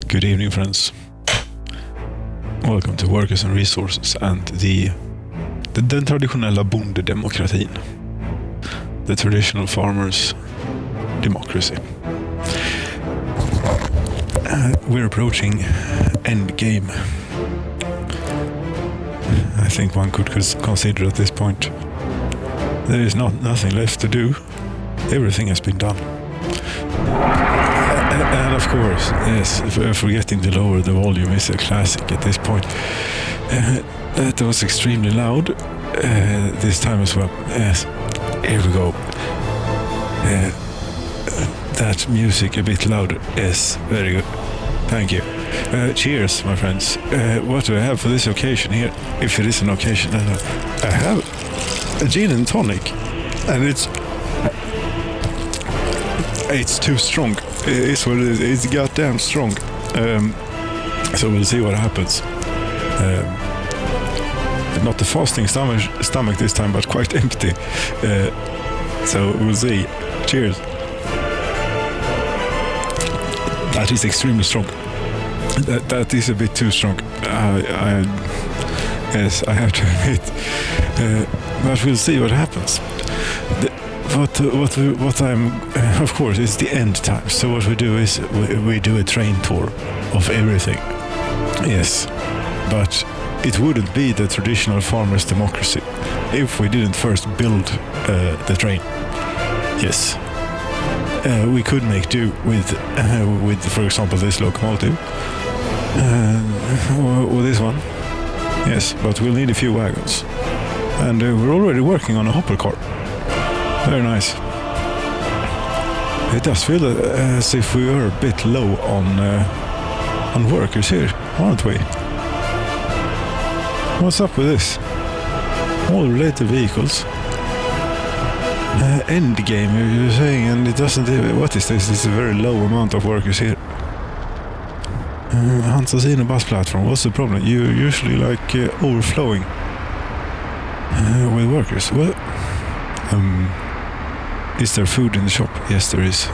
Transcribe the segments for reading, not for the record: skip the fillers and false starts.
Good evening, friends. Welcome to Workers and Resources and the Den Traditionella BondeDemokratin, the traditional farmers' democracy. We're approaching end game. I think one could consider at this point there is nothing left to do. Everything has been done. And of course, yes, forgetting to lower the volume is a classic at this point. That was extremely loud this time as well. Yes, here we go. That music a bit louder. Yes, very good. Thank you. Cheers, my friends. What do I have for this occasion here? If it is an occasion, I have a gin and tonic, and it's too strong. It's what it is. It's goddamn strong. So we'll see what happens. Not the fasting stomach this time, but quite empty. So we'll see. Cheers. That is extremely strong. That is a bit too strong. Yes, I have to admit. But we'll see what happens. What I'm, of course, it's the end time. So what we do is we do a train tour of everything. Yes, but it wouldn't be the traditional farmers' democracy if we didn't first build the train. Yes, we could make do with, for example, this locomotive or this one. Yes, but we'll need a few wagons, and we're already working on a hopper car. Very nice. It does feel as if we are a bit low on workers here, aren't we? What's up with this? All related vehicles. End game, you're saying, and it doesn't. What is this? It's a very low amount of workers here. Hantasino bus platform. What's the problem? You're usually like overflowing with workers. Well. Is there food in the shop? Yes, there is.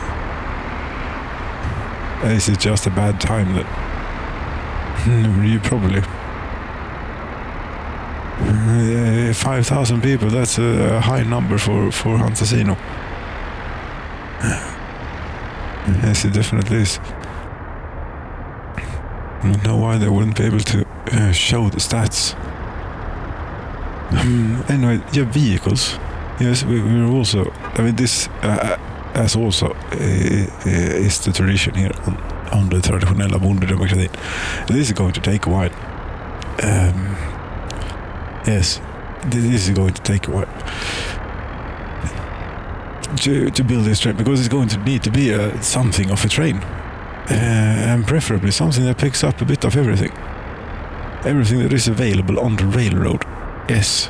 Is it just a bad time that... You probably... 5,000 people, that's a high number for Hantasino. Yes, it definitely is. I don't know why they wouldn't be able to show the stats. Anyway, yeah, vehicles. Yes, we're also. I mean, this as also is the tradition here on the Traditionella BondeDemokratin. This is going to take a while. Yes, this is going to take a while to build this train, because it's going to need to be something of a train, and preferably something that picks up a bit of everything that is available on the railroad. Yes.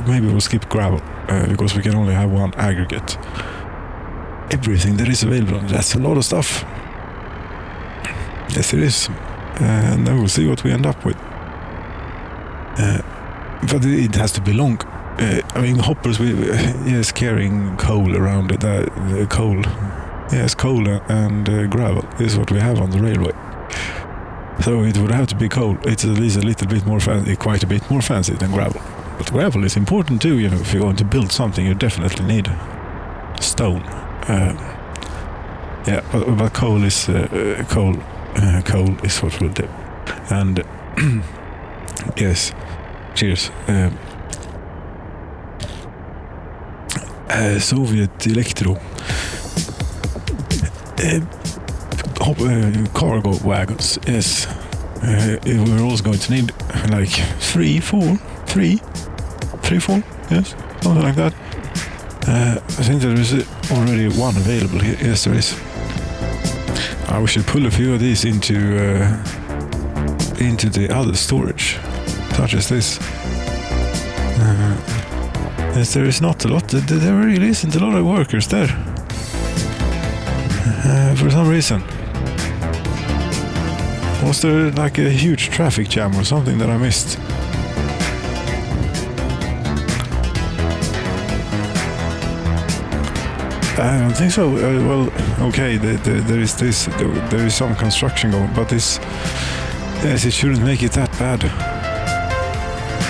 Maybe we'll skip gravel because we can only have one aggregate. Everything that is available, that's a lot of stuff. Yes, it is. And then we'll see what we end up with. But it has to be long. I mean, hoppers, yes, carrying coal around it. Coal. Yes, coal and gravel is what we have on the railway. So it would have to be coal. It's at least a little bit more fancy, quite a bit more fancy than gravel. But gravel is important too. You know, if you're going to build something, you definitely need stone. Yeah, but coal is coal. Coal is what we'll do. And yes, cheers. Soviet Electro. Cargo wagons, yes. We're also going to need like 3, 4, yes, something like that. I think there is already one available here. Yes, there is. We should pull a few of these into the other storage, such as this. Yes, there is not a lot. There really isn't a lot of workers there. For some reason. Was there like a huge traffic jam or something that I missed? I don't think so. Well, okay, there is some construction going, but yes, it shouldn't make it that bad.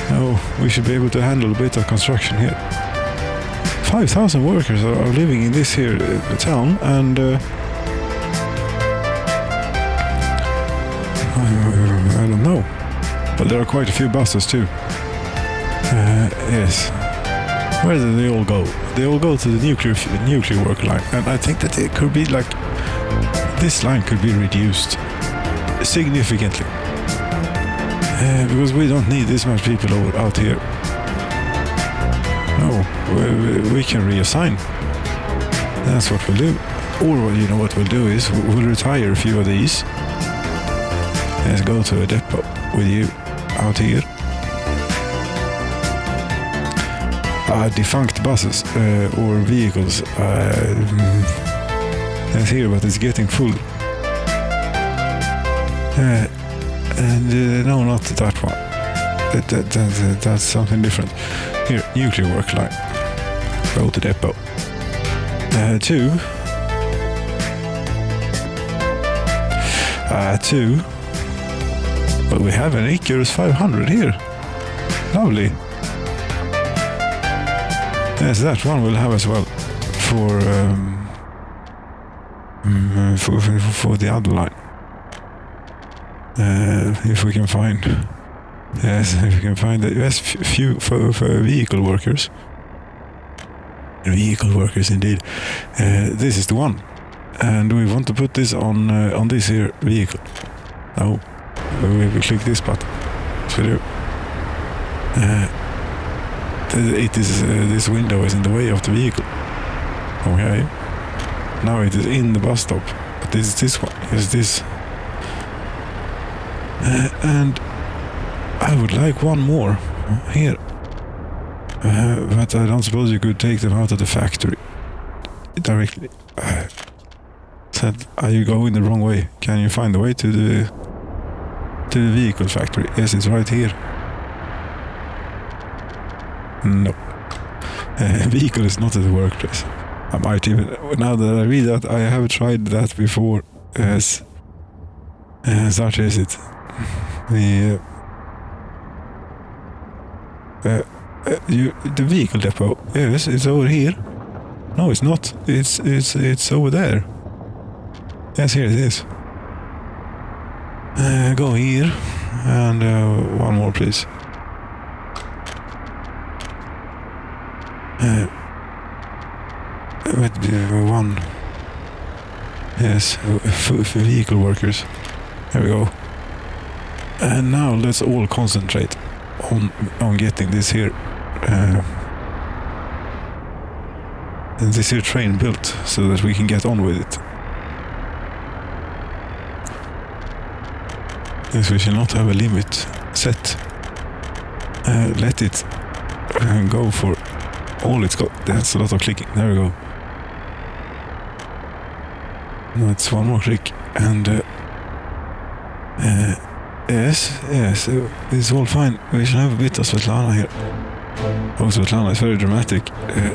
No, we should be able to handle a bit of construction here. 5,000 workers are living in this here town, and I don't know. But there are quite a few buses too. Yes. Where do they all go? They all go to the nuclear work line, and I think that it could be like this line could be reduced significantly because we don't need this much people out here. No, we can reassign. That's what we'll do. Or you know what we'll do is we'll retire a few of these. Let's go to a depot with you out here. Defunct buses or vehicles. That's here, but it's getting full. And no, not that one. That's something different. Here, nuclear work line. Go to depot. 2. 2. But we have an Icarus 500 here. Lovely. Yes, that one we'll have as well for the other line. If we can find, yes, if we can find that, yes, few for vehicle workers. Vehicle workers, indeed. This is the one, and we want to put this on this here vehicle. Oh, we click this button. So do. It is this window is in the way of the vehicle. Okay. Now it is in the bus stop. But this is this one. Is this? And I would like one more here. But I don't suppose you could take them out of the factory directly. Said, are you going the wrong way? Can you find the way to the vehicle factory? Yes, it's right here. No. Vehicle is not at the workplace. I might even, now that I read that, I have tried that before. As such is it. The vehicle depot. Yes, it's over here. No, it's not. It's over there. Yes, here it is. Go here and one more, please. One. Yes, for vehicle workers. There we go. And now let's all concentrate on getting this here train built so that we can get on with it. Yes, we shall not have a limit set. Let it go for all it's got. That's a lot of clicking. There we go. That's one more click. And yes, it's all fine. We shall have a bit of Svetlana here. Oh, Svetlana is very dramatic.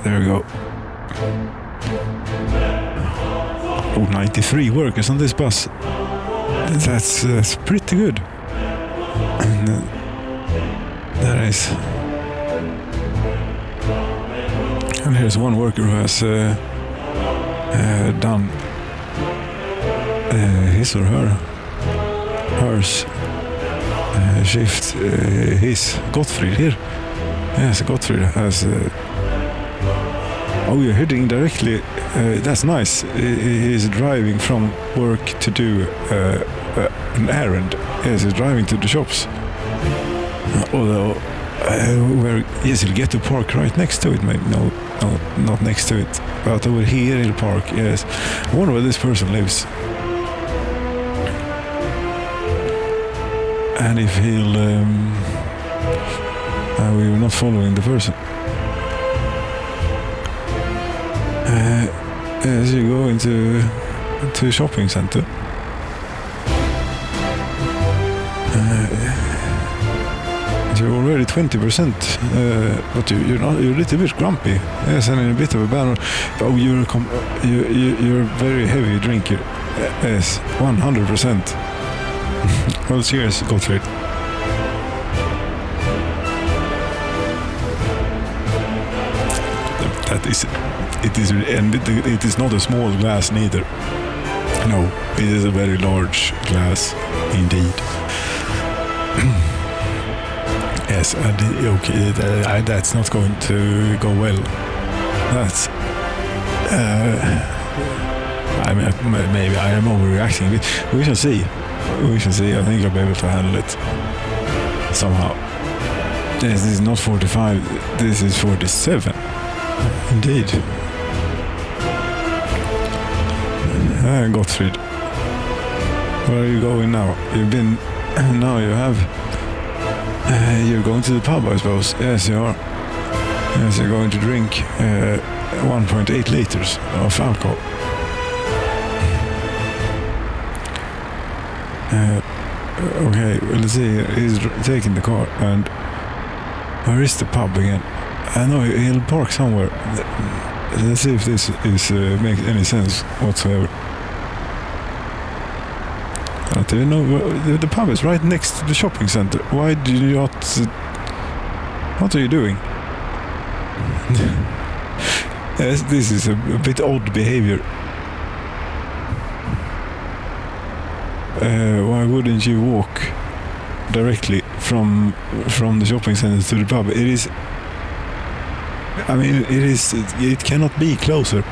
There we go. Oh, 93 workers on this bus. That's pretty good. And there is. And here's one worker who has done his or hers shift. His Gottfried here. Yes, Gottfried has. Oh, you're heading directly. That's nice. He's driving from work to do an errand. Yes, he's driving to the shops. Although, yes, he'll get to park right next to it. Maybe no, not next to it, but over here he'll park. Yes, I wonder where this person lives, and if he'll. We were not following the person. As you go into a shopping center, you're already 20%, but you're not. You're a little bit grumpy. Yes, and in a bit of a banner. Oh, you're a very heavy drinker. Yes, 100%. Well, cheers, Gottfried. That is, it is, and it is not a small glass neither. No, it is a very large glass, indeed. Yes, and okay, that's not going to go well. That's, I mean, maybe I am overreacting. We shall see. We shall see. I think I'll be able to handle it somehow. Yes, this is not 45. This is 47. Indeed. Gottfried, where are you going now? Now you have, you're going to the pub, I suppose. Yes, you are. Yes, you're going to drink 1.8 liters of alcohol. Okay, well, let's see. He's taking the car, and where is the pub again? I know he'll park somewhere. Let's see if this is makes any sense whatsoever. Do you know the pub is right next to the shopping center? Why do you not? What are you doing? Yes, this is a bit odd behavior. Why wouldn't you walk directly from the shopping center to the pub? It is. I mean, it is. It cannot be closer.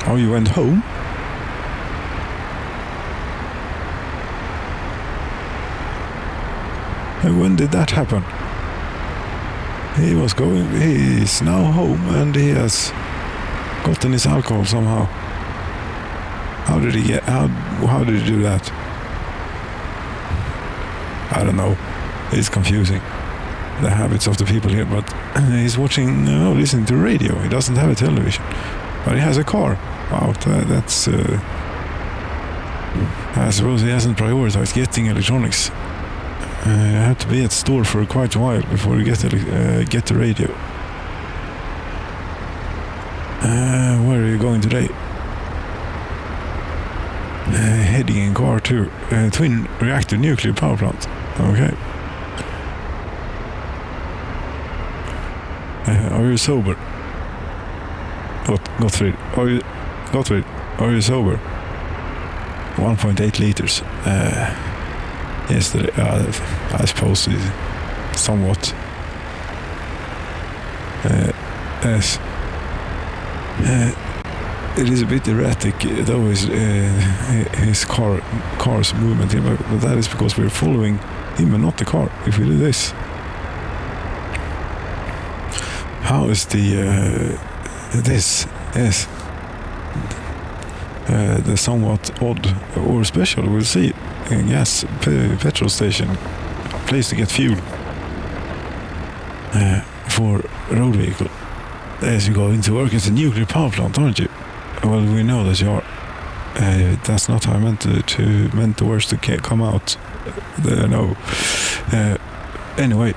Oh, you went home? And when did that happen? He is now home, and he has gotten his alcohol somehow. How did he do that? I don't know. It's confusing, the habits of the people here, but he's listening to radio. He doesn't have a television, but he has a car. Wow, that's... I suppose he hasn't prioritized getting electronics. You have to be at the store for quite a while before you get the radio. Where are you going today? Heading in car to twin reactor nuclear power plant. Okay. Are you sober? Gottfried, are you sober? 1.8 liters. Yesterday, I suppose somewhat. Yes. It is a bit erratic, though, his car's movement here, but that is because we're following him and not the car. If we do this, how is this? Yes, the somewhat odd or special. We'll see. Gas petrol station, place to get fuel for road vehicle. As you go into work, it's a nuclear power plant, aren't you? Well, we know that you are. That's not how I meant the words to come out. No. Anyway,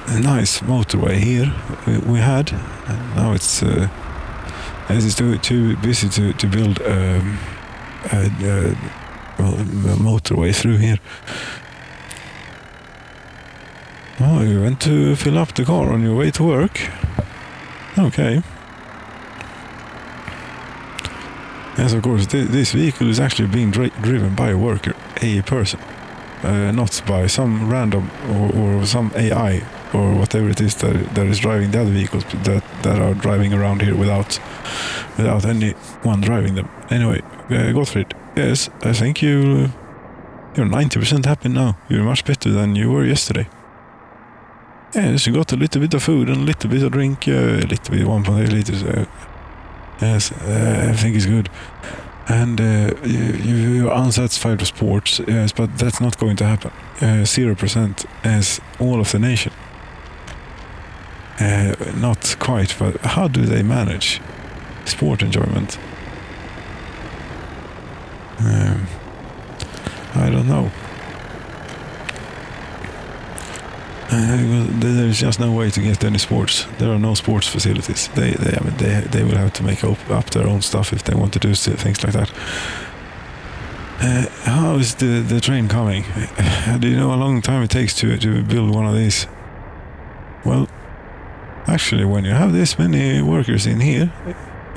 a nice motorway here we had. Now it's too busy to build a motorway through here. Oh, you went to fill up the car on your way to work? Okay. Yes, of course, this vehicle is actually being driven by a worker, a person, not by some random or some AI or whatever it is that is driving the other vehicles that are driving around here without anyone driving them. Anyway, Gottfried, yes, I think you're 90% happy now. You're much better than you were yesterday. Yes, you got a little bit of food and a little bit of drink, a little bit, 1.8 liters. Yes, I think it's good. And you're unsatisfied with sports, yes, but that's not going to happen. 0% as all of the nation. Not quite, but how do they manage sport enjoyment? I don't know. There's just no way to get any sports. There are no sports facilities. They will have to make up their own stuff if they want to do things like that. How is the train coming? Do you know how long time it takes to build one of these? Well, actually, when you have this many workers in here,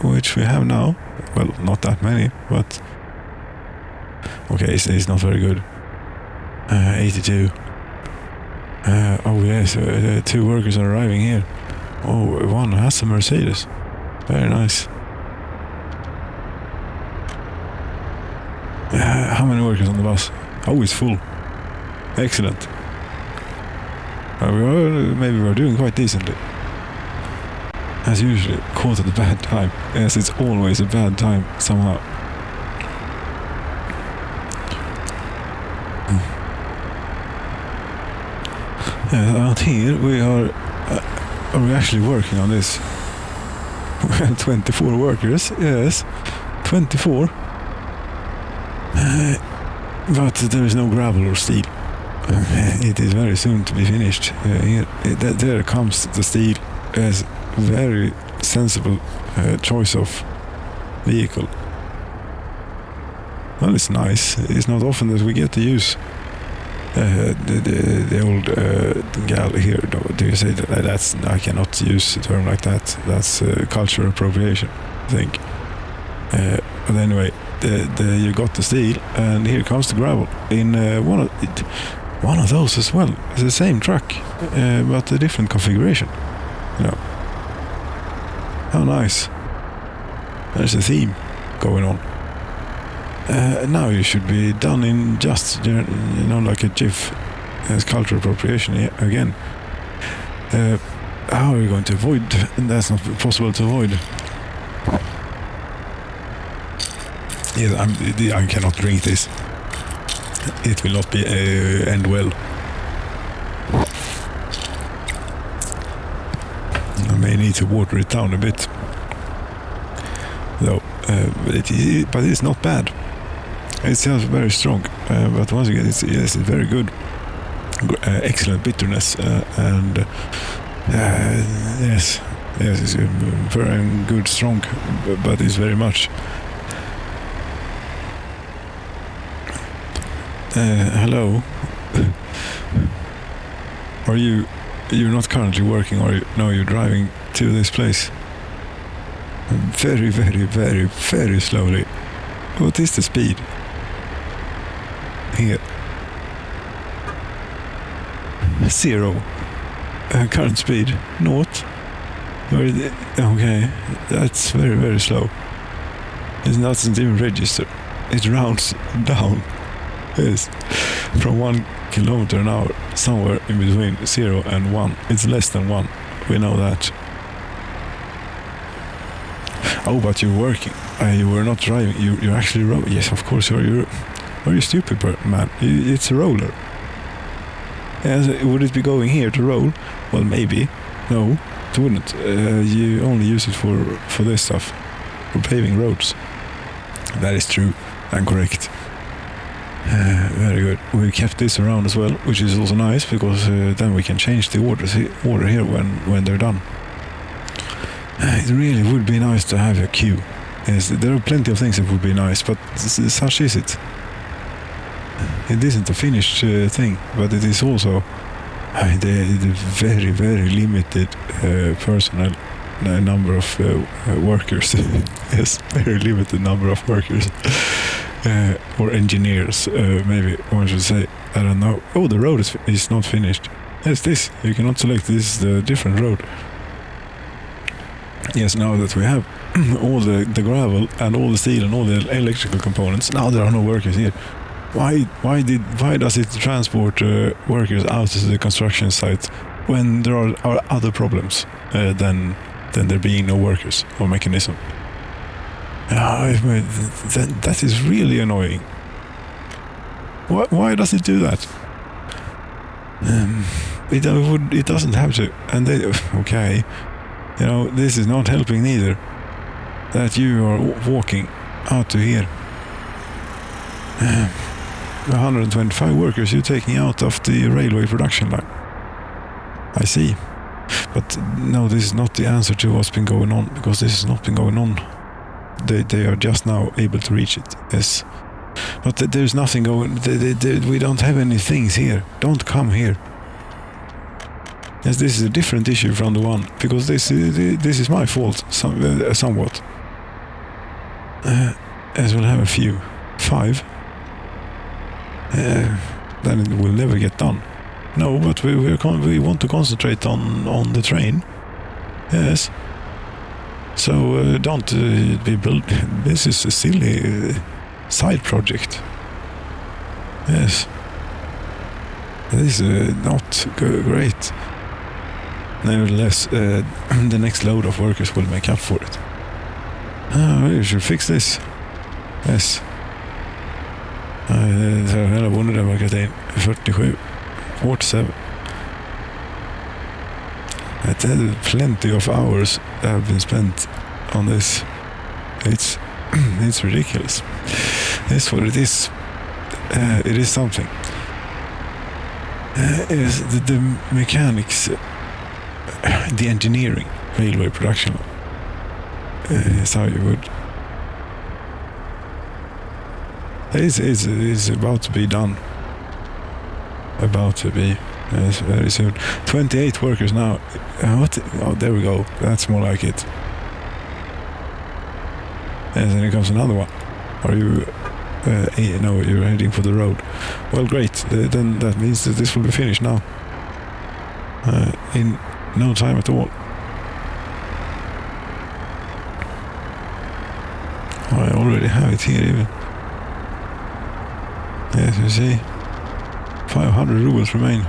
which we have now, well, not that many, but okay, it's not very good. 82. Oh yes, 2 workers are arriving here. Oh, one has a Mercedes. Very nice. How many workers on the bus? Oh, it's full. Excellent. Maybe we're doing quite decently. As usually, caught at a bad time. Yes, it's always a bad time, somehow. Out here, we are we actually working on this? We have 24 workers, yes. 24. But there is no gravel or steel. It is very soon to be finished. Here, there comes the steel as very sensible choice of vehicle. Well, it's nice. It's not often that we get to use the old gal here. Do you say that? That's, I cannot use a term like that. That's cultural appropriation, I think. But anyway, you got the steel, and here comes the gravel in one of those as well. It's the same truck, but a different configuration. You know. How nice. There's a theme going on. Now you should be done in just, like a GIF as cultural appropriation again. How are we going to avoid? That's not possible to avoid. Yes, I cannot drink this. It will not be end well. I may need to water it down a bit. Though, but it's not bad. It's just very strong, but once again, it's very good. Excellent bitterness, and yes, it's very good, strong, but it's very much. Hello. You're not currently working, or no? You're driving to this place. Very, very, very, very slowly. What is the speed? Here. 0. Current speed. 0. Okay, that's very, very slow. It doesn't even register. It rounds down. Yes. From 1 kilometer an hour, somewhere in between 0 and 1. It's less than 1. We know that. Oh, but you're working. You were not driving. You're actually rolling. Yes, of course you're. Are you stupid, man? It's a roller. Yes, would it be going here to roll? Well, maybe. No, it wouldn't. You only use it for this stuff, for paving roads. That is true and correct. Very good. We kept this around as well, which is also nice, because then we can change the order here when they're done. It really would be nice to have a queue. Yes, there are plenty of things that would be nice, but such is it. It isn't a finished thing, but it is also the very, very limited personnel number of workers. Yes, very limited number of workers. Or engineers, maybe one should say. I don't know. Oh, the road is not finished. Yes, this. You cannot select. This is the different road. Yes, now that we have all the gravel and all the steel and all the electrical components, now there are no workers here. Why does it transport workers out to the construction site when there are other problems than there being no workers or mechanism? That is really annoying. Why does it do that? It doesn't have to. And okay, this is not helping neither. That you are walking out to here. 125 workers you're taking out of the railway production line. I see. But no, this is not the answer to what's been going on, because this has not been going on. They are just now able to reach it, yes. But there's nothing going... we don't have any things here. Don't come here. Yes, this is a different issue from the one, because this is my fault, somewhat. As we'll have a few. 5. Then it will never get done. No, but we want to concentrate on the train. Yes. So don't be built. This is a silly side project. Yes. This is not great. Nevertheless, the next load of workers will make up for it. We should fix this. Yes. Den Traditionella BondeDemokratin 47. Plenty of hours have been spent on this. It's ridiculous. It's what it is. It is something. Is the mechanics, the engineering, railway production is how you would. It's about to be done. About to be. Yes, very soon. 28 workers now. What? Oh, there we go. That's more like it. And then here comes another one. Are you... no, you're heading for the road. Well, great. Then that means that this will be finished now. In no time at all. I already have it here even. Yes, you see. 500 rubles remain.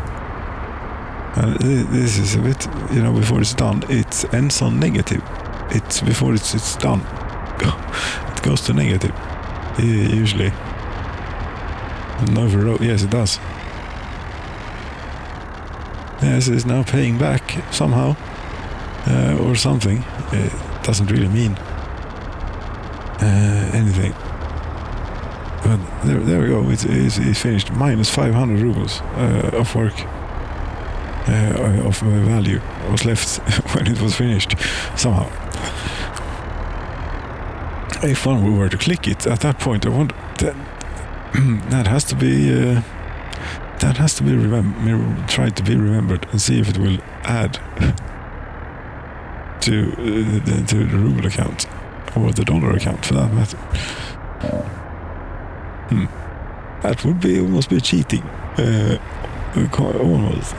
And this is a bit, before it's done, it ends on negative. It's before it's done. It goes to negative. Usually. No, yes, it does. Yes, it's now paying back somehow. Or something. It doesn't really mean anything. But there we go. It's finished. Minus 500 rubles of work. Of value was left when it was finished somehow. If one were to click it at that point, I want that has to be tried to be remembered, and see if it will add to the ruble account or the dollar account for that matter. That would be almost be cheating, almost.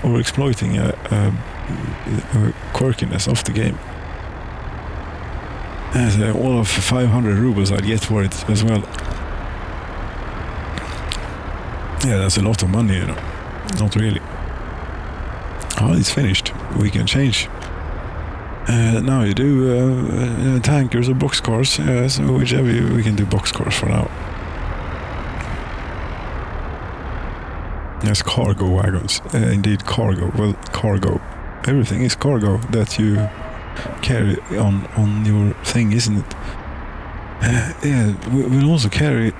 Or exploiting a quirkiness of the game. As all of 500 rubles I'd get for it as well. Yeah, that's a lot of money, Not really. Oh, it's finished. We can change. Now you do tankers or boxcars. So whichever we can do boxcars for now. Yes, cargo wagons. Indeed, cargo. Well, cargo. Everything is cargo that you carry on your thing, isn't it? Yeah, we'll also carry...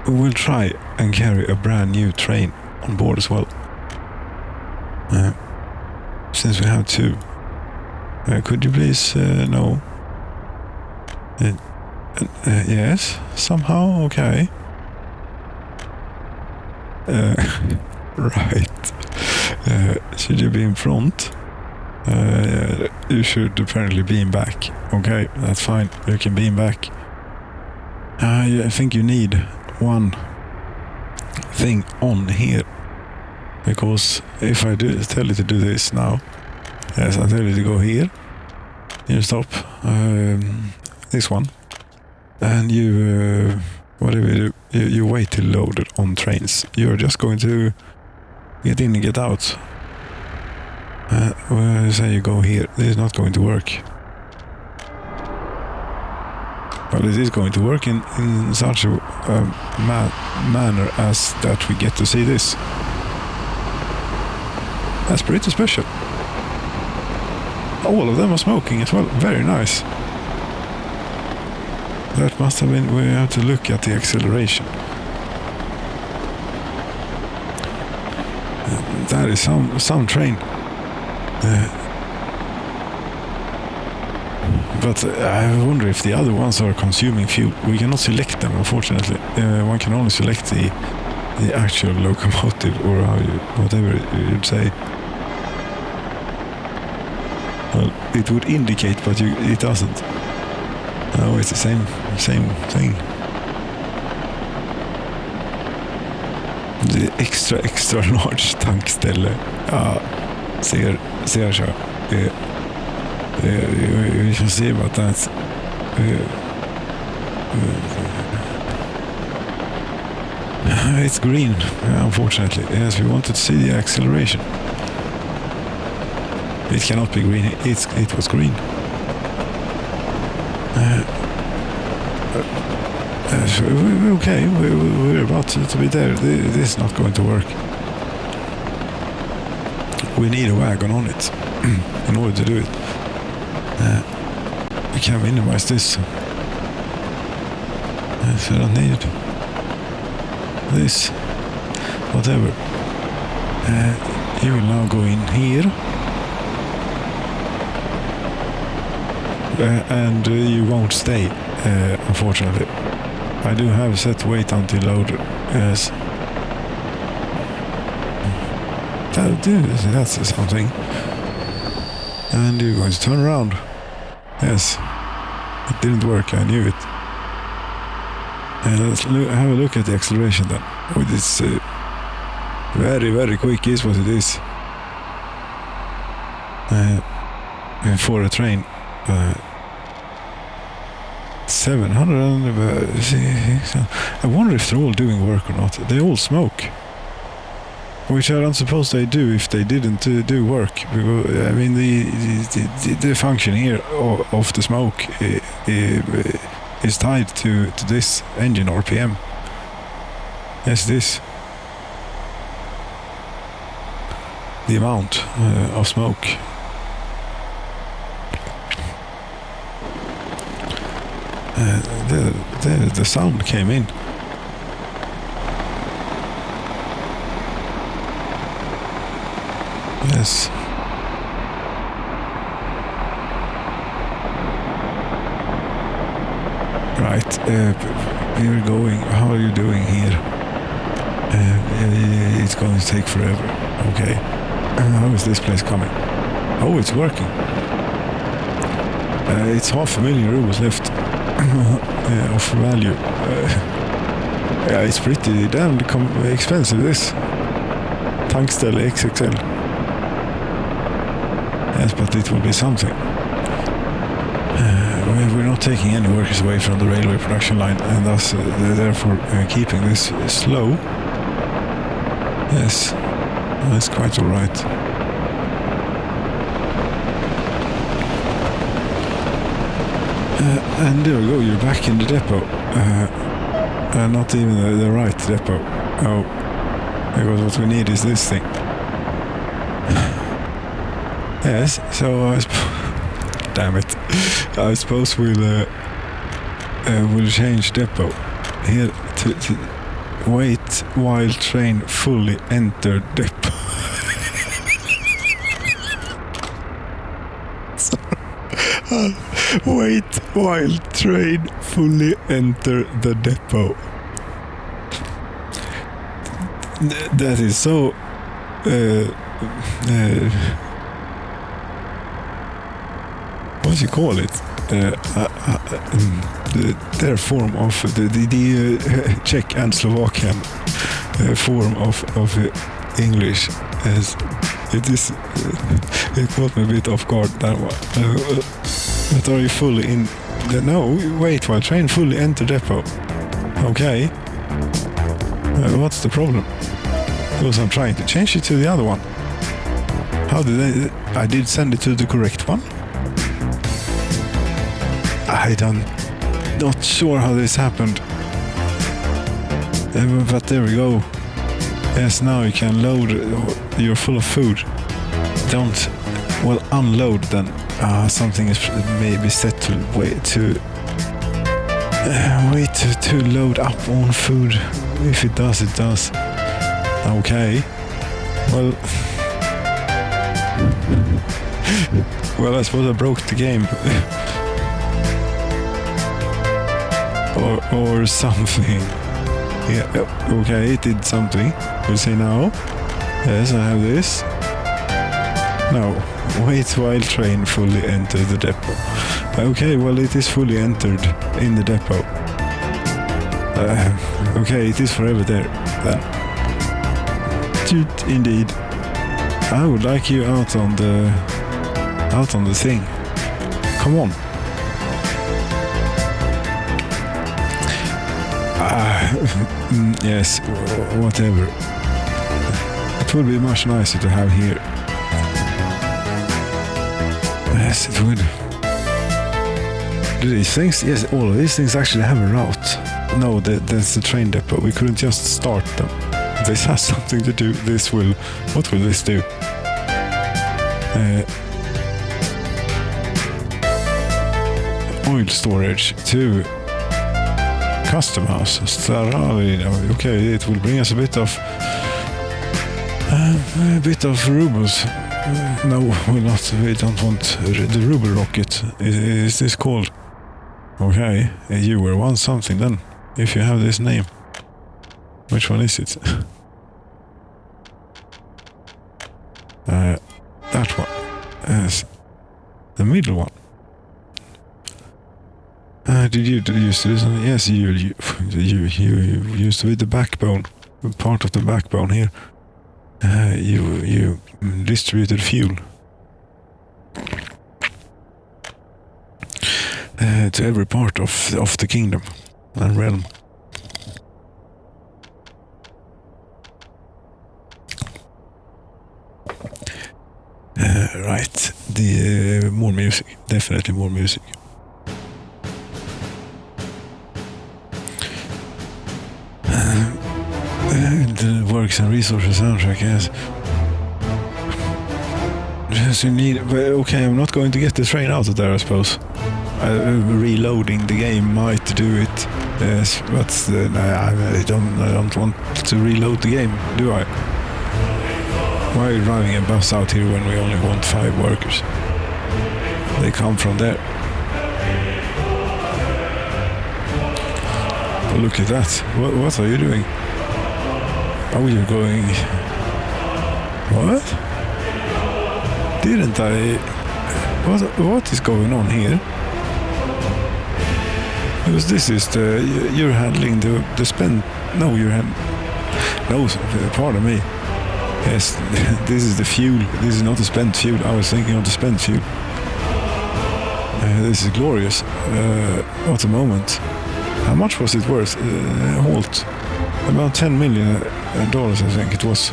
We'll try and carry a brand new train on board as well. Since we have 2. Could you please... no. Yes, somehow, okay. Right. Should you be in front? You should apparently beam back. Okay, that's fine. You can beam back. I think you need one thing on here. Because if I tell you to do this now, yes, I tell you to go here. You stop. This one. And you... whatever you do, you wait till loaded on trains. You're just going to get in and get out. Say you go here. This is not going to work. But it is going to work in such a manner as that we get to see this. That's pretty special. All of them are smoking as well. Very nice. That must have been... we have to look at the acceleration. that is some train. But I wonder if the other ones are consuming fuel. We cannot select them, unfortunately. One can only select the actual locomotive, or whatever you'd say. Well, it would indicate, but it doesn't. No, it's the same thing. The extra large tankställe. Ja, ser så. We can see about that. It's green, unfortunately. Yes, we wanted to see the acceleration. It cannot be green. It was green. Okay, we're about to be there. This is not going to work. We need a wagon on it in order to do it. We can minimize this. So I don't need this. Whatever. You will now go in here. And you won't stay, unfortunately. I do have set wait until loader. Yes. That's something. And you're going to turn around. Yes. It didn't work, I knew it. And let's have a look at the acceleration then. With this very, very quick is what it is. For a train. 700. I wonder if they're all doing work or not. They all smoke, which I don't suppose they do if they didn't do work. I mean, the function here of the smoke is tied to this engine RPM. Yes, this. The amount of smoke. The sound came in. Yes. Right. We're going. How are you doing here? It's going to take forever. Okay. How is this place coming? Oh, it's working. It's 500,000 rubles left. Of value. Yeah, it's pretty damn expensive, this. Tankställe XXL. Yes, but it will be something. We're not taking any workers away from the railway production line, and thus therefore keeping this slow. Yes, that's quite all right. And there we go, you're back in the depot. Not even the right depot. Oh, because what we need is this thing. Yes, so damn it. I suppose we'll change depot here to wait while train fully enter depot. Wait while train fully enter the depot. That is so what do you call it? Their form of the Czech and Slovakian form of English, as it is. It caught me a bit off guard, that one. But are you fully in? No, wait while train fully enter depot. Okay. What's the problem? Because I'm trying to change it to the other one. How did I did send it to the correct one. Not sure how this happened. But there we go. Yes, now you can load. You're full of food. Don't, well, unload then. Something is maybe set to wait to load up on food. If it does, it does. Okay. Well, I suppose I broke the game. or something. Yeah, okay, it did something. We'll say now. Yes, I have this. No, wait while train fully enter the depot. Okay, well, it is fully entered in the depot. Okay, it is forever there. Then. Indeed. I would like you out on the thing. Come on. Yes, whatever. It would be much nicer to have here. Yes, it would. Do these things? Yes, all of these things actually have a route. No, that's the train depot. We couldn't just start them. This has something to do. This will... What will this do? Oil storage to custom house. Okay, it will bring us a bit of rubles. No, we'll not. We don't want the ruble rocket. Is this called? Okay, you were once something then. If you have this name, which one is it? That one. Yes, the middle one. Did you used to do something? Yes, you used to be the backbone, part of the backbone here. You distributed fuel to every part of the kingdom and realm. Right, the more music, definitely more music. The works and resources soundtrack, yes. Yes, you need. Okay, I'm not going to get the train out of there, I suppose. Reloading the game might do it. Yes, but I don't want to reload the game, do I? Why are you driving a bus out here when we only want 5 workers? They come from there. But look at that. What are you doing? Oh, you're going... What? Didn't I... What is going on here? Because this is the... You're handling the spend... No, you're handling... No, pardon me. Yes, this is the fuel. This is not the spent fuel. I was thinking of the spent fuel. This is glorious. What a moment. How much was it worth? Halt. About $10 million, I think it was.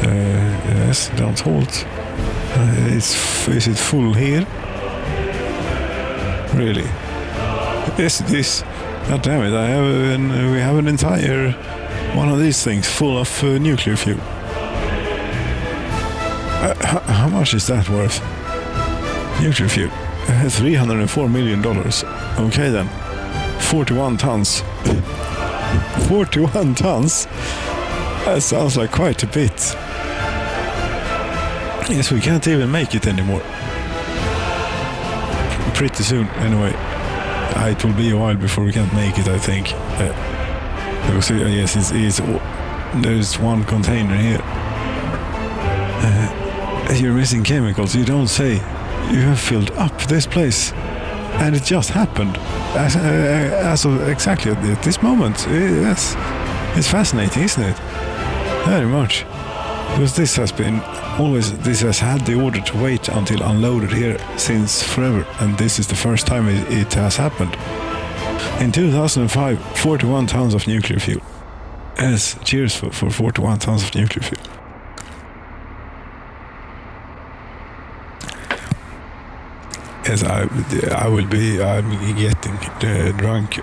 Yes, don't halt. Is it full here? Really? Yes, it is. God damn it! We have an entire one of these things full of nuclear fuel. How much is that worth? Nuclear fuel. $304 million. Okay then. 41 tons. 41 tons? That sounds like quite a bit. Yes, we can't even make it anymore. Pretty soon, anyway. It will be a while before we can't make it, I think. Because, yes, there's one container here. You're missing chemicals, you don't say. You have filled up this place. And it just happened. As of exactly at this moment. Yes. It's fascinating, isn't it? Very much. Because this has had the order to wait until unloaded here since forever. And this is the first time it has happened. In 2005, 41 tons of nuclear fuel. Yes, cheers for 41 tons of nuclear fuel. Yes, I'm getting drunk.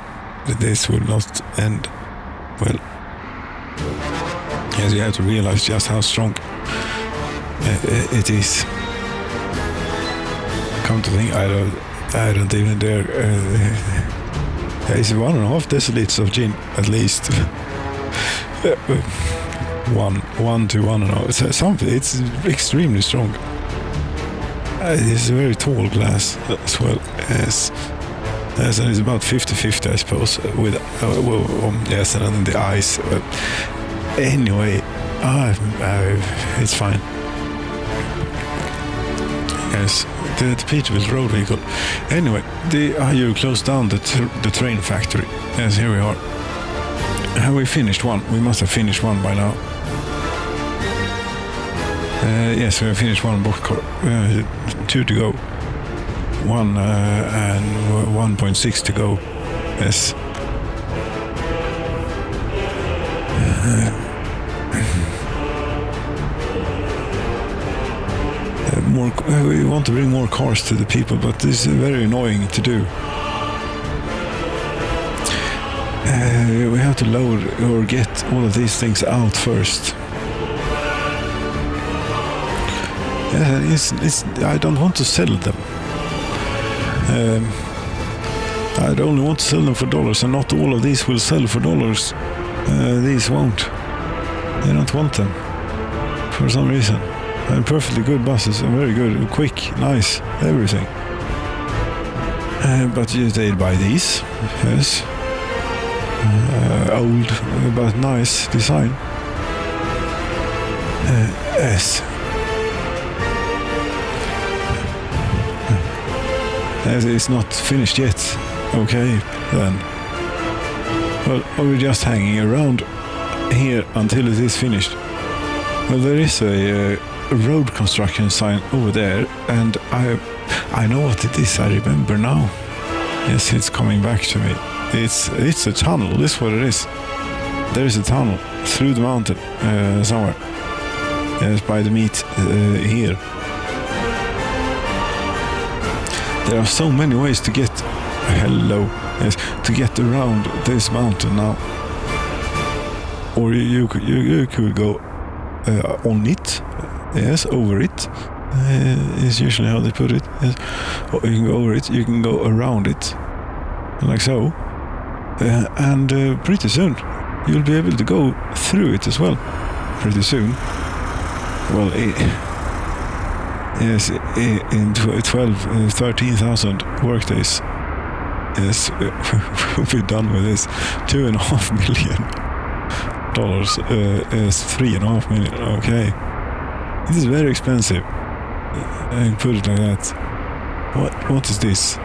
This will not end well. Yes, you have to realize just how strong it is. Come to think, I don't even dare. It's 1.5 deciliters of gin, at least. 1 to 1.5. It's something. It's extremely strong. It's a very tall glass as well. Yes, and it's about 50-50, I suppose. With yes, and then the ice. But anyway, it's fine. Yes, the Peterbilt road vehicle. Anyway, you closed down the train factory. Yes, here we are. Have we finished one? We must have finished one by now. Yes, we have finished one boxcar. 2 to go. 1 and 1.6 to go. Yes. We want to bring more cars to the people, but this is very annoying to do. We have to load or get all of these things out first. I don't want to sell them. I only want to sell them for dollars, and not all of these will sell for dollars. These won't. I don't want them for some reason. And perfectly good buses, and very good, quick, nice, everything. But they'd buy these, yes. Old but nice design. Yes. It's not finished yet. Okay, then. Well, are we just hanging around here until it is finished? Well, there is a road construction sign over there, and I know what it is. I remember now. Yes, it's coming back to me. It's a tunnel. This is what it is. There is a tunnel through the mountain somewhere. Yes, by the meat here. There are so many ways to get to get around this mountain now. Or you could go on it. Yes, over it is usually how they put it. Yes. Or you can go over it, you can go around it, like so. And pretty soon, you'll be able to go through it as well. Pretty soon. Well, yes, in 13,000 workdays. Yes, we'll be done with this. $2.5 million is $3.5 million. Okay. This is very expensive. I put it like that. What is this?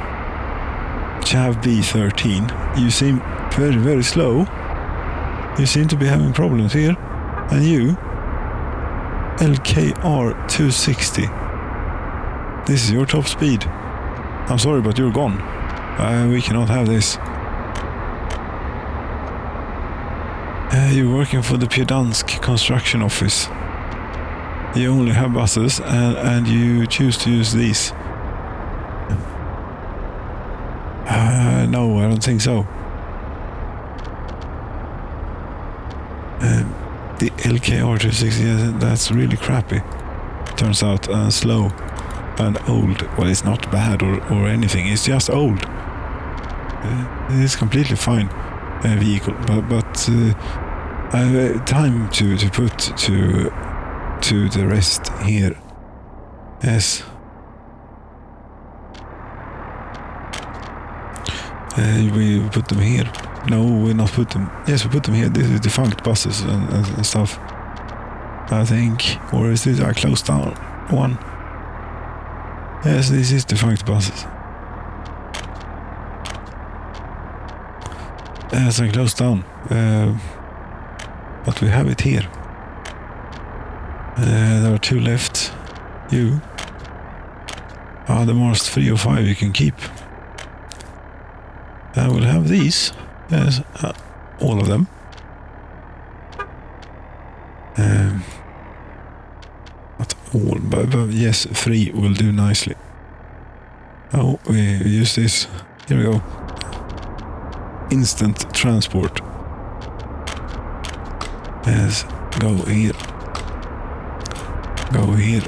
Chav B13. You seem very, very slow. You seem to be having problems here. And you? LKR 260. This is your top speed. I'm sorry, but you're gone. We cannot have this. You're working for the Piedansk construction office. You only have buses, and you choose to use these. No, I don't think so. The LKR 260, that's really crappy. Turns out, slow and old. Well, it's not bad or anything. It's just old. It's completely fine vehicle, but I have time to put to the rest here. Yes. We put them here. No, we not put them. Yes, we put them here. This is defunct buses and stuff. I think. Or is this? I closed down one. Yes, this is defunct buses. Yes, I closed down. But we have it here. There are 2 left. You. The most 3 or 5 you can keep. I will have these. Yes, all of them. Not all, but yes, 3 will do nicely. Oh, we use this. Here we go. Instant transport. Yes, go here. Go here.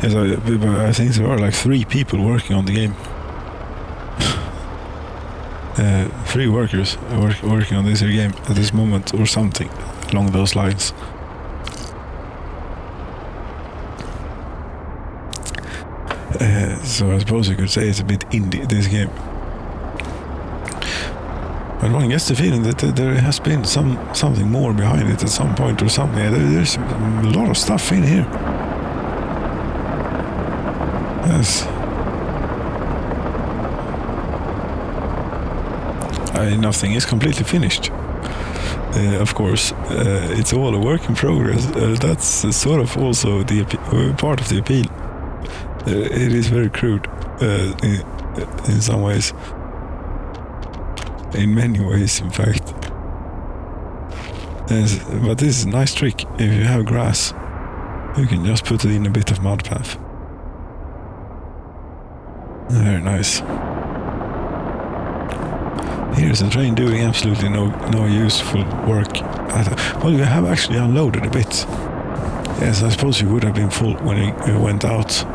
Yes, I think there are like 3 people working on the game. 3 workers working on this game at this moment, or something along those lines. So I suppose you could say it's a bit indie, this game. But one gets the feeling that there has been something more behind it at some point or something. There's a lot of stuff in here. Yes. Nothing is completely finished. Of course, it's all a work in progress. That's sort of also the part of the appeal. It is very crude in some ways. In many ways, in fact. Yes, but this is a nice trick. If you have grass, you can just put it in a bit of mud path. Very nice. Here's a train doing absolutely no useful work. Well, you have actually unloaded a bit. Yes, I suppose you would have been full when you went out.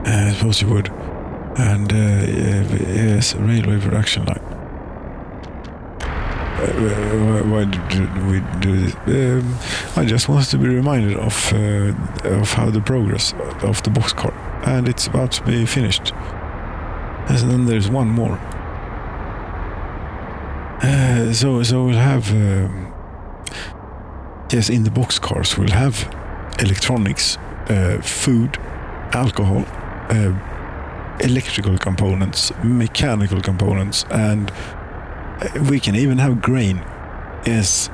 I suppose you would. And yes, railway production line. Why did we do this? I just wanted to be reminded of how the progress of the boxcar, and it's about to be finished. And then there's one more. So we'll have yes, in the boxcars we'll have electronics, food, alcohol, electrical components, mechanical components, and we can even have grain. Yes,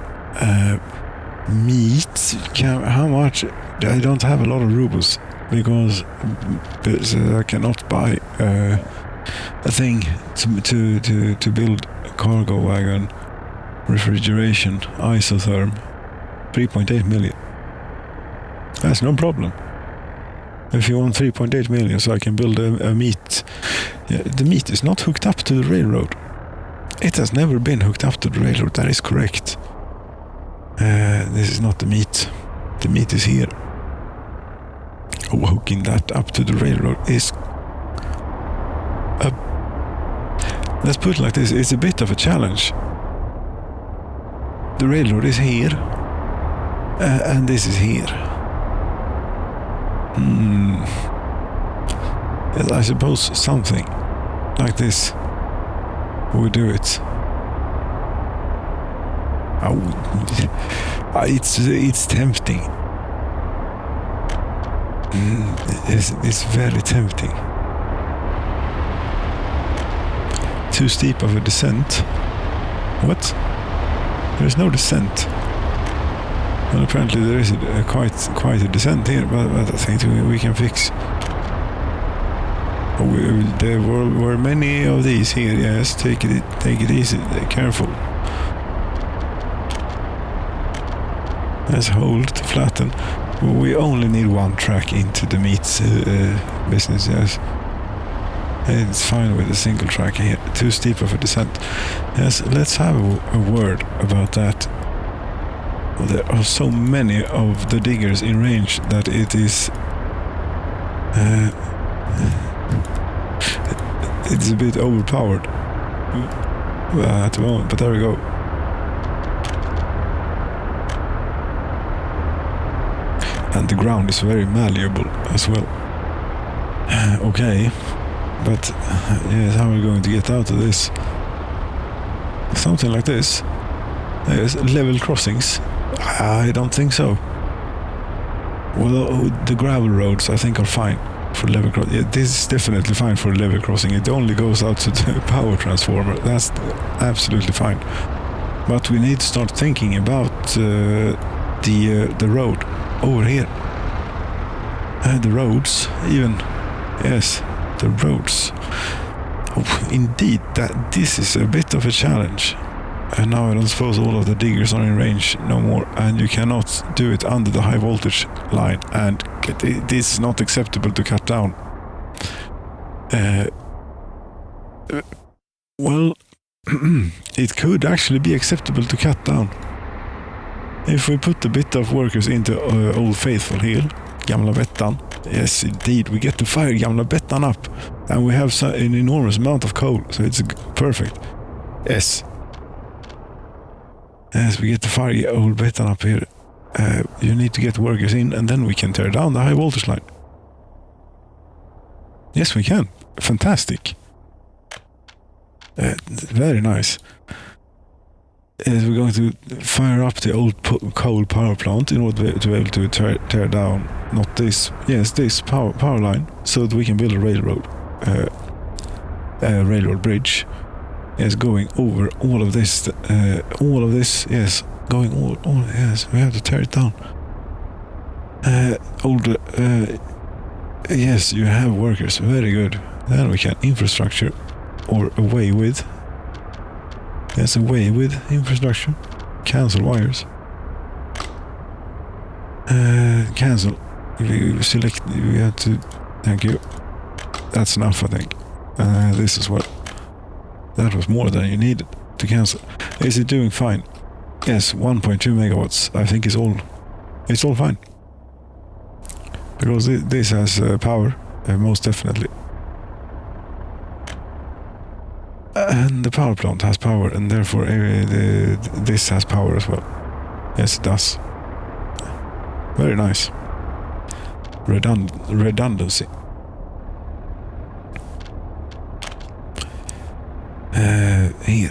meat. How much? I don't have a lot of rubles because I cannot buy a thing to build a cargo wagon, refrigeration, isotherm. 3.8 million. That's no problem. If you want 3.8 million, so I can build a meat. Yeah, the meat is not hooked up to the railroad. It has never been hooked up to the railroad. That is correct. This is not the meat. The meat is here. Hooking that up to the railroad is... let's put it like this. It's a bit of a challenge. The railroad is here. And this is here. Yes, I suppose something like this would do it. It's tempting. It's very tempting. Too steep of a descent. What? There's no descent. Well, apparently there is quite a descent here, but I think we can fix. There were many of these here. Yes, take it easy, careful. Let's hold to flatten. We only need one track into the meat business. Yes, it's fine with a single track here. Too steep of a descent. Yes, let's have a word about that. There are so many of the diggers in range that it is it's a bit overpowered at the moment, but there we go. And the ground is very malleable as well. Okay, but yes, how are we going to get out of this? Something like this. Yes, level crossings. I don't think so. Well, the gravel roads I think are fine for level crossing. Yeah, this is definitely fine for level crossing. It only goes out to the power transformer. That's absolutely fine. But we need to start thinking about the road over here. The roads, even. Yes, the roads. Oh, indeed, that this is a bit of a challenge. And now I don't suppose all of the diggers are in range no more, and you cannot do it under the high voltage line, and this is not acceptable to cut down. Well, it could actually be acceptable to cut down. If we put a bit of workers into Old Faithful here, Gamla Bettan, yes indeed, we get to fire Gamla Bettan up. And we have an enormous amount of coal, so it's perfect. Yes. Yes, we get to fire Old Bettan up here. You need to get workers in, and then we can tear down the high voltage line. Yes, we can. Fantastic. Very nice. Yes, we're going to fire up the old coal power plant in order to be able to tear down, not this, yes, this power line, so that we can build a railroad bridge. Yes, going over all of this, yes, going all, yes, we have to tear it down. Yes, you have workers, very good. Then we can infrastructure, or away with. Yes, away with infrastructure. Cancel wires. Cancel. We select, we have to, thank you. That's enough, I think. This is what, that was more than you needed to cancel. Is it doing fine? Yes, 1.2 megawatts. I think it's all fine. Because this has power, most definitely. And the power plant has power, and therefore this has power as well. Yes, it does. Very nice. Redundancy. Here.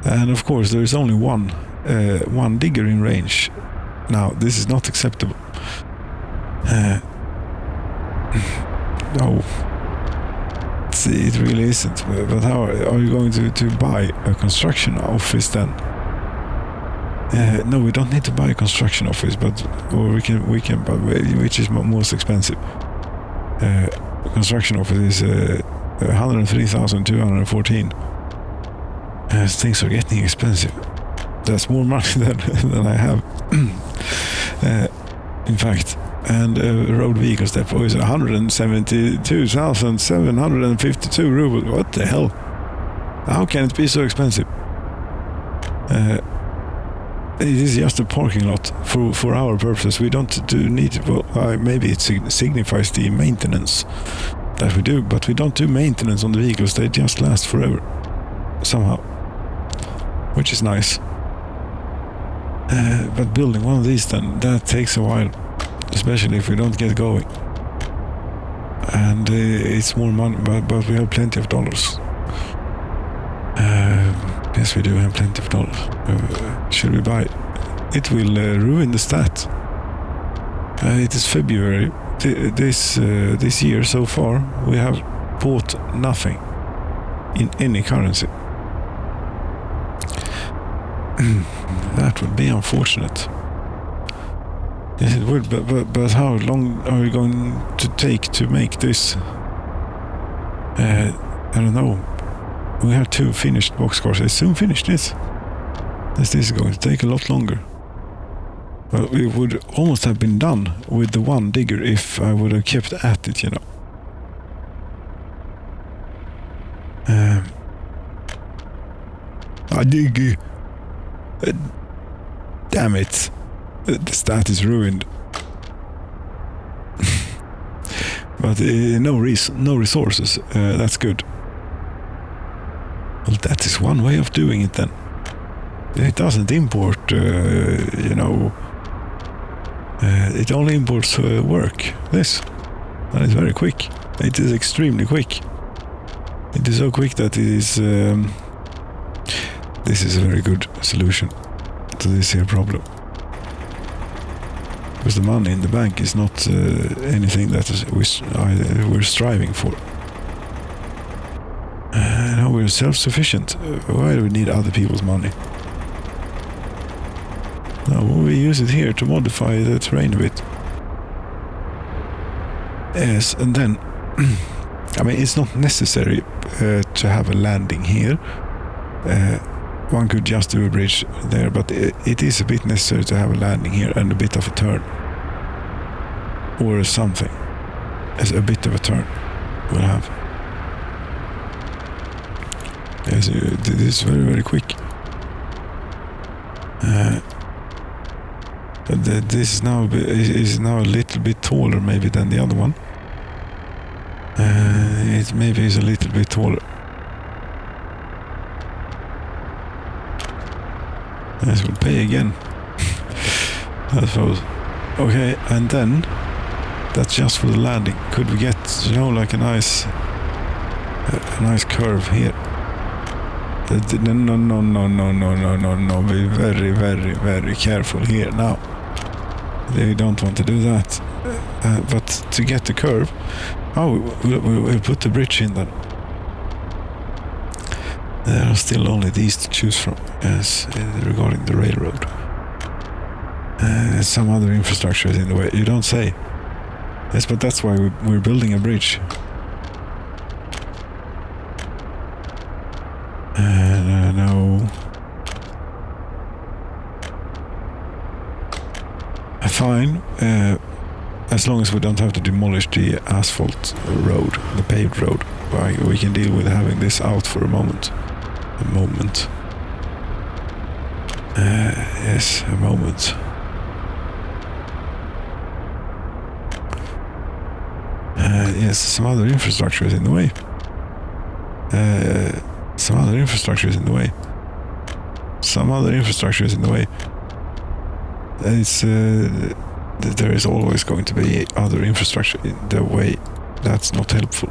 And of course there is only one digger in range. Now this is not acceptable. No, it really isn't. But how are you going to buy a construction office then? No, we don't need to buy a construction office, or we can buy, which is most expensive. Construction office is 103,214. Things are getting expensive. That's more money than I have. In fact. And road vehicles depot is 172,752 rubles. What the hell? How can it be so expensive? It is just a parking lot for our purposes. We don't need. Well, maybe it signifies the maintenance that we do, but we don't do maintenance on the vehicles. They just last forever somehow, which is nice. But building one of these, then that takes a while. Especially if we don't get going. And it's more money, but we have plenty of dollars. Yes, we do have plenty of dollars. Should we buy it? It will ruin the stat. It is February. This year so far, we have bought nothing in any currency. That would be unfortunate. Yes, it would, but how long are we going to take to make this? I don't know. We have 2 finished boxcars. It's soon finished this. This is going to take a lot longer. Well, it would almost have been done with the one digger if I would have kept at it, you know. I dig. Damn it. The stat is ruined. But no resources. That's good. Well, that is one way of doing it then. It doesn't import, it only imports work. This. And it's very quick. It is extremely quick. It is so quick that it is... this is a very good solution to this here problem. Because the money in the bank is not anything that we're striving for. Now we're self-sufficient. Why do we need other people's money? No, we use it here to modify the terrain a bit. Yes, and then... I mean, it's not necessary to have a landing here. One could just do a bridge there, but it is a bit necessary to have a landing here and a bit of a turn. Or something. As a bit of a turn we'll have. Yes, this is very, very quick. This is now a little bit taller maybe than the other one. It maybe is a little bit taller. Yes, we'll pay again. I suppose. Okay, and then that's just for the landing. Could we get, like a nice curve here? No. Be very, very, very careful here now. They don't want to do that. But to get the curve, we'll put the bridge in then. There are still only these to choose from, yes, regarding the railroad. Some other infrastructure is in the way. You don't say. Yes, but that's why we're building a bridge. No. Fine. As long as we don't have to demolish the asphalt road, the paved road. We can deal with having this out for a moment. Yes, a moment. Yes, some other infrastructure is in the way. Some other infrastructure is in the way. It's there is always going to be other infrastructure in the way. That's not helpful.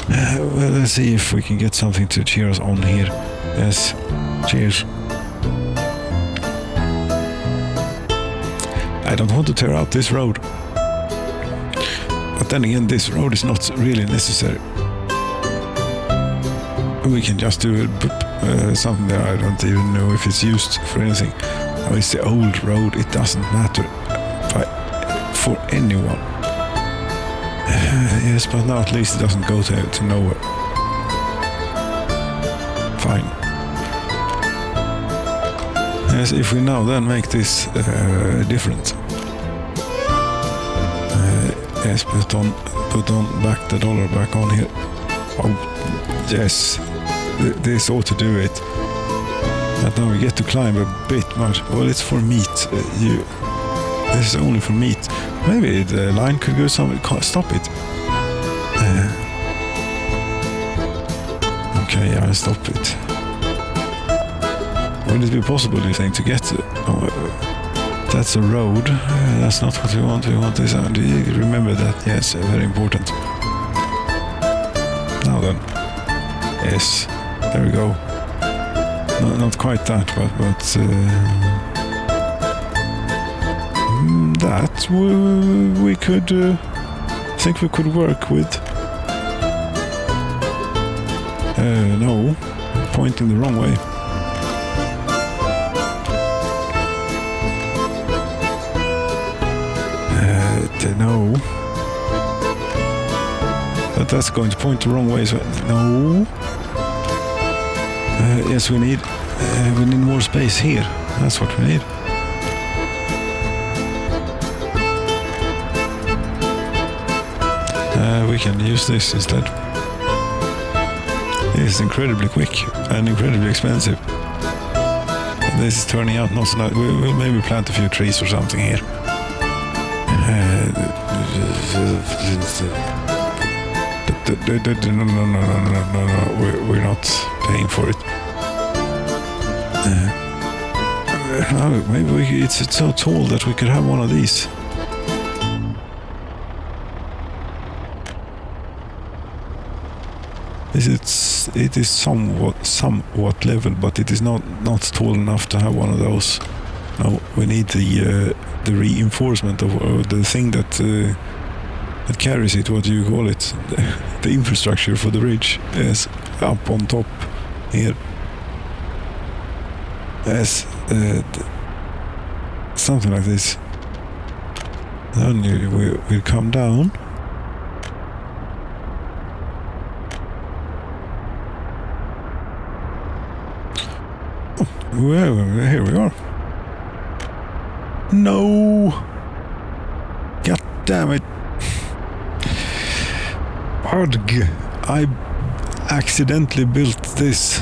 Well, let's see if we can get something to cheer us on here. Yes, cheers. I don't want to tear out this road. But then again, this road is not really necessary. We can just do something that I don't even know if it's used for anything. It's the old road, it doesn't matter for anyone. Yes, but now at least it doesn't go to nowhere. Fine. Yes, if we now then make this different. Yes, put on back the dollar back on here. Oh, yes, this ought to do it. And now we get to climb a bit much. Well, it's for meat. This is only for meat. Maybe the line could go somewhere. Stop it. Okay, I'll stop it. Would it be possible, do you think, to get to... that's a road. That's not what we want. We want this. Do you remember that? Yes, very important. Now then. Yes, there we go. No, not quite that, but that we could think we could work with. No, pointing the wrong way. No. But that's going to point the wrong way. So no. Yes, we need more space here. That's what we need. We can use this instead. It's incredibly quick and incredibly expensive. This is turning out not so nice. We'll maybe plant a few trees or something here. No, we're not paying for it. Maybe it's so tall that we could have one of these. It is somewhat level, but it is not tall enough to have one of those. No, we need the reinforcement of the thing that carries it. What do you call it? The infrastructure for the bridge is up on top here. Yes, something like this. Then we'll come down. Well, here we are. No! God damn it! Arg! accidentally built this.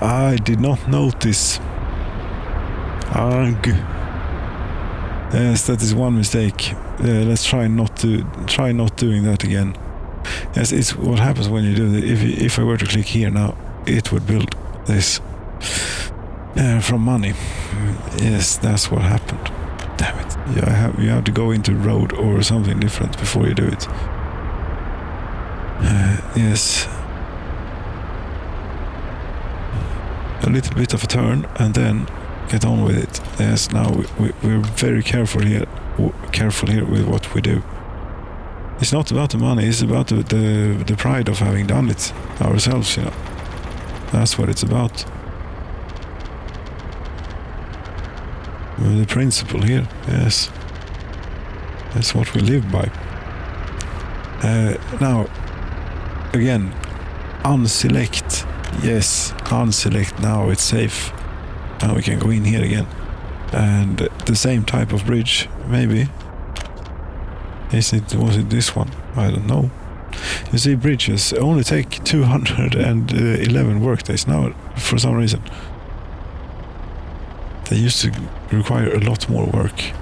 I did not notice. Ugh. Yes, that is one mistake. Let's try not doing that again. Yes, it's what happens when you do that. If I were to click here now, it would build this from money. Yes, that's what happened. Damn it! You have to go into road or something different before you do it. Yes, a little bit of a turn and then get on with it. Yes, now we're very careful here with what we do. It's not about the money, it's about the pride of having done it ourselves, you know. That's what it's about. The principle here, yes. That's what we live by. Now, again, unselect. Yes, unselect. Now it's safe. Now we can go in here again. And the same type of bridge, maybe. Was it this one? I don't know. You see, bridges only take 211 workdays now, for some reason. They used to require a lot more work.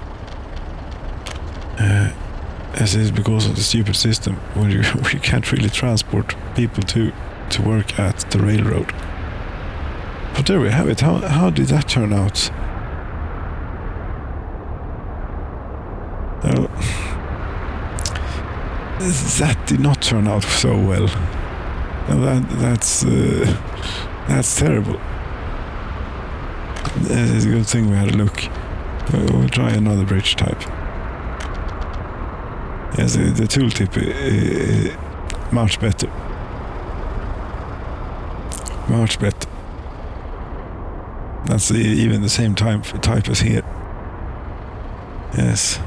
As is because of the stupid system where you can't really transport people to work at the railroad. But there we have it. How did that turn out? That did not turn out so well. That's terrible. It's a good thing we had a look. We'll try another bridge type. Yes, the tooltip is much better. Much better. That's even the same type as here. Yes.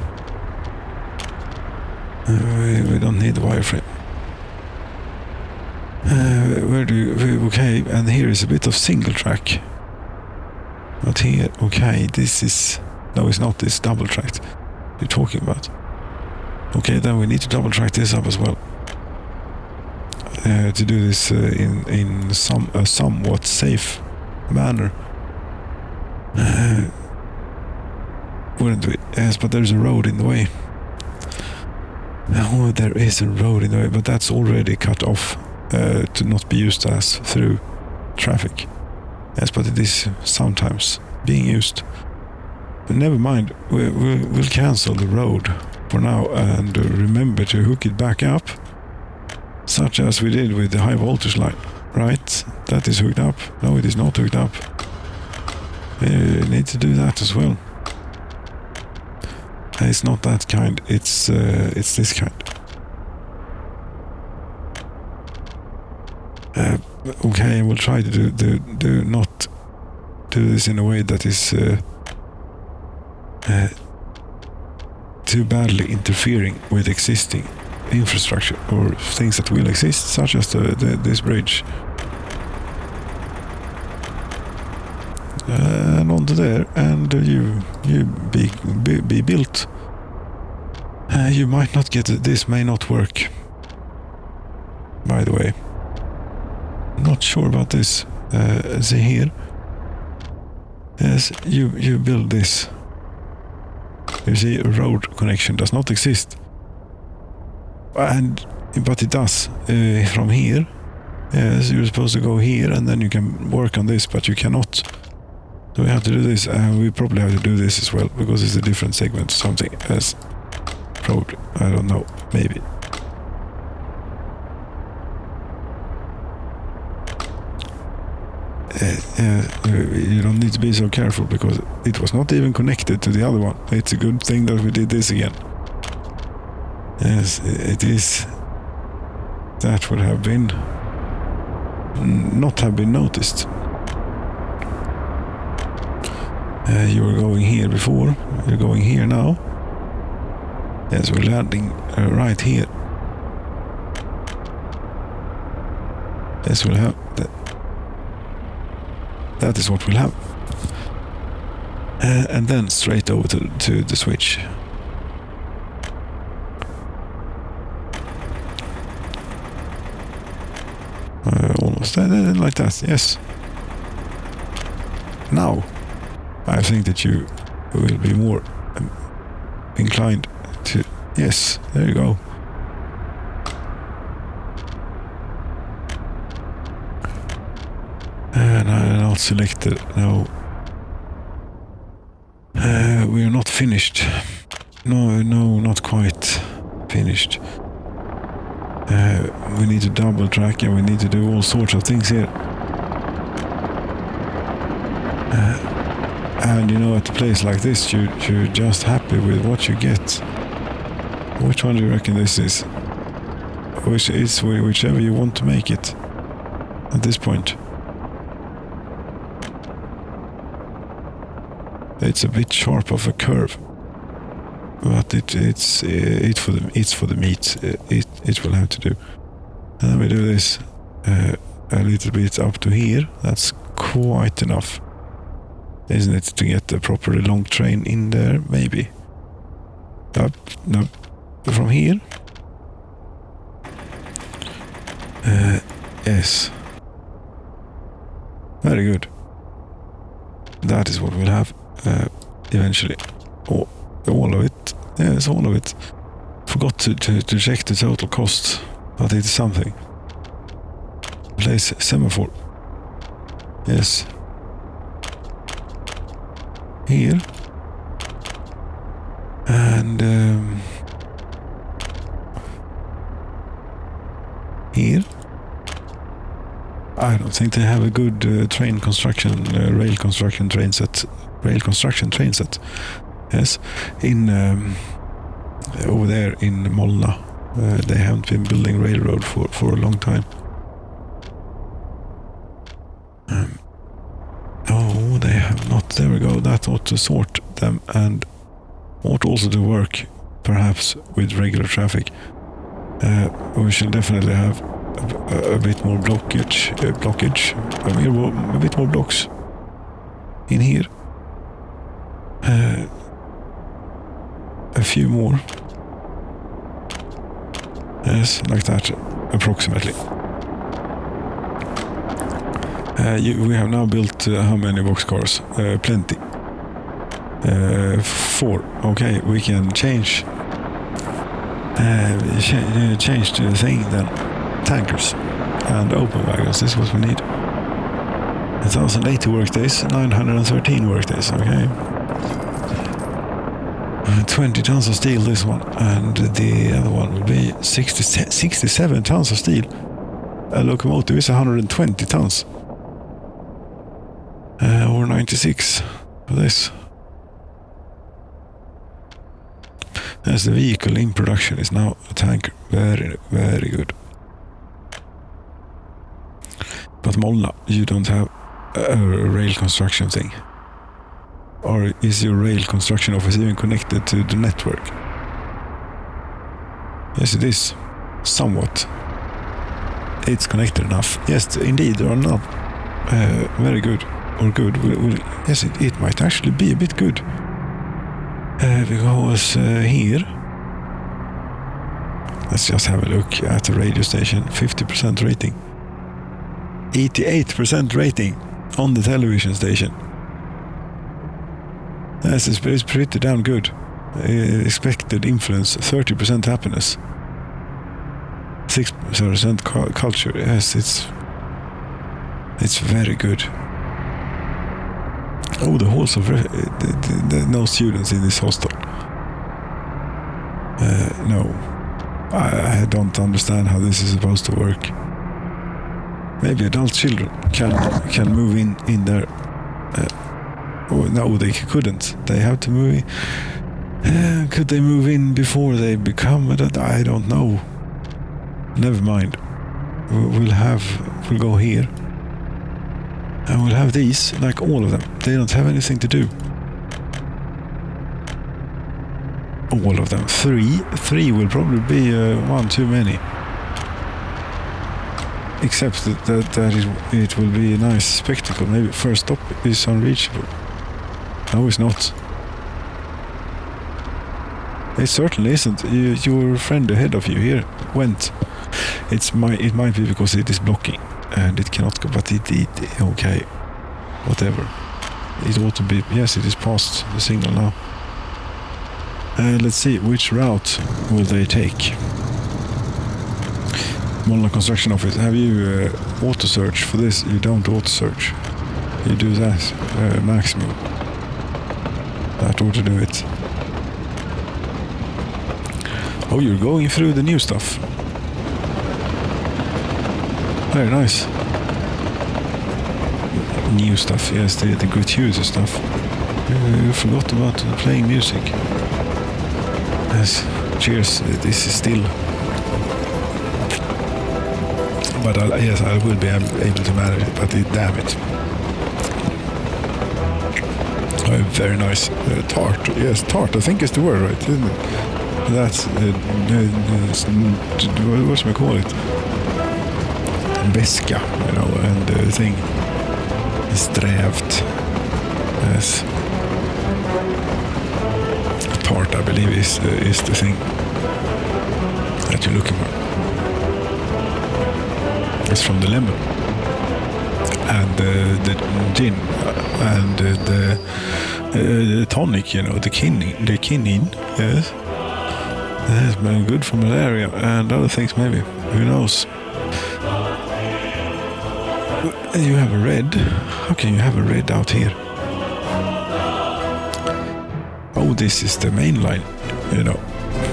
We don't need the wireframe. Okay, and here is a bit of single track. But here, okay, this is... No, it's not this double tracked you're talking about. Okay, then we need to double track this up as well. To do this in a somewhat safe manner. Wouldn't we? Yes, but there's a road in the way. Oh, there is a road in the way, but that's already cut off to not be used as through traffic. Yes, but it is sometimes being used. But never mind, we'll cancel the road for now and remember to hook it back up, such as we did with the high voltage line, right? That is hooked up. No, it is not hooked up. We need to do that as well. It's not that kind, it's this kind. Okay, we'll try to do not do this in a way that is too badly interfering with existing infrastructure or things that will exist, such as this bridge. And onto there, and you be built. You might not get it. This may not work. By the way, not sure about this. See here. Yes, you build this. You see, a road connection does not exist, but it does from here. Yes, you're supposed to go here, and then you can work on this, but you cannot. So we have to do this, and we probably have to do this as well, because it's a different segment, something else. Probably, I don't know, maybe. You don't need to be so careful, because it was not even connected to the other one. It's a good thing that we did this again. Yes, it is. That would have been... not have been noticed. You were going here before, you're going here now. Yes, we're landing right here. Yes, we'll have that. That is what we'll have. And then straight over to the switch. Was that like that? Yes. Now, I think that you will be more inclined to... Yes, there you go. And I not selected. No. We are not finished. No, not quite finished. We need to double track and we need to do all sorts of things here. And you know, at a place like this, you're just happy with what you get. Which one do you reckon this is? Which is whichever you want to make it at this point. It's a bit sharp of a curve, but it's for the meat. It will have to do. And then we do this a little bit up to here. That's quite enough, isn't it, to get a properly long train in there? Maybe. No, from here. Yes. Very good. That is what we'll have. Eventually. All of it. Yes, all of it. Forgot to check the total cost, but it is something. Place semaphore. Yes. Here. And here. I don't think they have a good train construction, rail construction train set. Yes, in over there in Molna, they haven't been building railroad for a long time. No, they have not. There we go. That ought to sort them and ought also to work, perhaps, with regular traffic. We should definitely have a bit more blockage. A bit more blocks in here. A few more. Yes, like that, approximately. We have now built how many boxcars? Plenty. 4. Okay, we can change the thing then. Tankers and open wagons. This is what we need. 1,080 workdays, 913 workdays. Okay. 20 tons of steel, this one, and the other one will be 67 tons of steel. A locomotive is 120 tons. Or 96 for this. As the vehicle in production is now a tanker. Very, very good. But Molna, you don't have a rail construction thing. Or is your rail construction office even connected to the network? Yes, it is. Somewhat. It's connected enough. Yes, indeed, or not. Very good. Or good. Yes, it might actually be a bit good. Because here... Let's just have a look at the radio station. 50% rating. 88% rating on the television station. Yes, it's pretty damn good. Expected influence, 30% happiness. 6% culture. Yes, it's very good. Oh, the halls of no students in this hostel. No, I don't understand how this is supposed to work. Maybe adult children can move in there. No, they couldn't. They have to move in. Could they move in before they become adult? I don't know. Never mind. We'll go here. And we'll have these, like all of them. They don't have anything to do. All of them. Three will probably be one too many. Except that it will be a nice spectacle. Maybe first stop is unreachable. No, it's not. It certainly isn't. Your friend ahead of you here went. It might be because it is blocking. and it cannot go, but it okay, whatever. It ought to be, yes, it is past the signal now. Let's see, which route will they take? Molna Construction Office, have you auto-search for this? You don't auto-search. You do that maximum. That ought to do it. Oh, you're going through the new stuff. Very nice. New stuff, yes, the gratuitous stuff. You forgot about playing music. Yes, cheers, this is still. But yes, I will be able to manage it, but damn it. Very nice. Tart, yes, tart, I think is the word, right, isn't it? That's, what should we call it? Beska, you know, and the thing. Strävt. Yes. Tart, I believe, is the thing that you're looking for. It's from the lemon and the gin and the tonic, you know, the quinine, yes. That's been good for malaria and other things, maybe. Who knows? You have a red. How can you have a red out here? Oh, this is the main line, you know,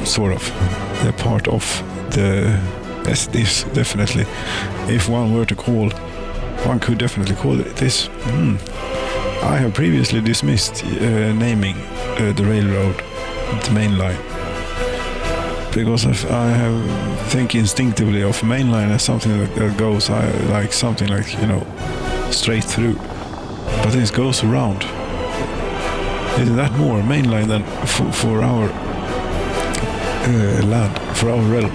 sort of. They're part of the. Yes, this definitely. If one were to call, one could definitely call it this. I have previously dismissed naming the railroad the main line, because I have think instinctively of main line as something that goes like something like, you know, straight through, but this goes around. Isn't that more main line than for our land, for our realm?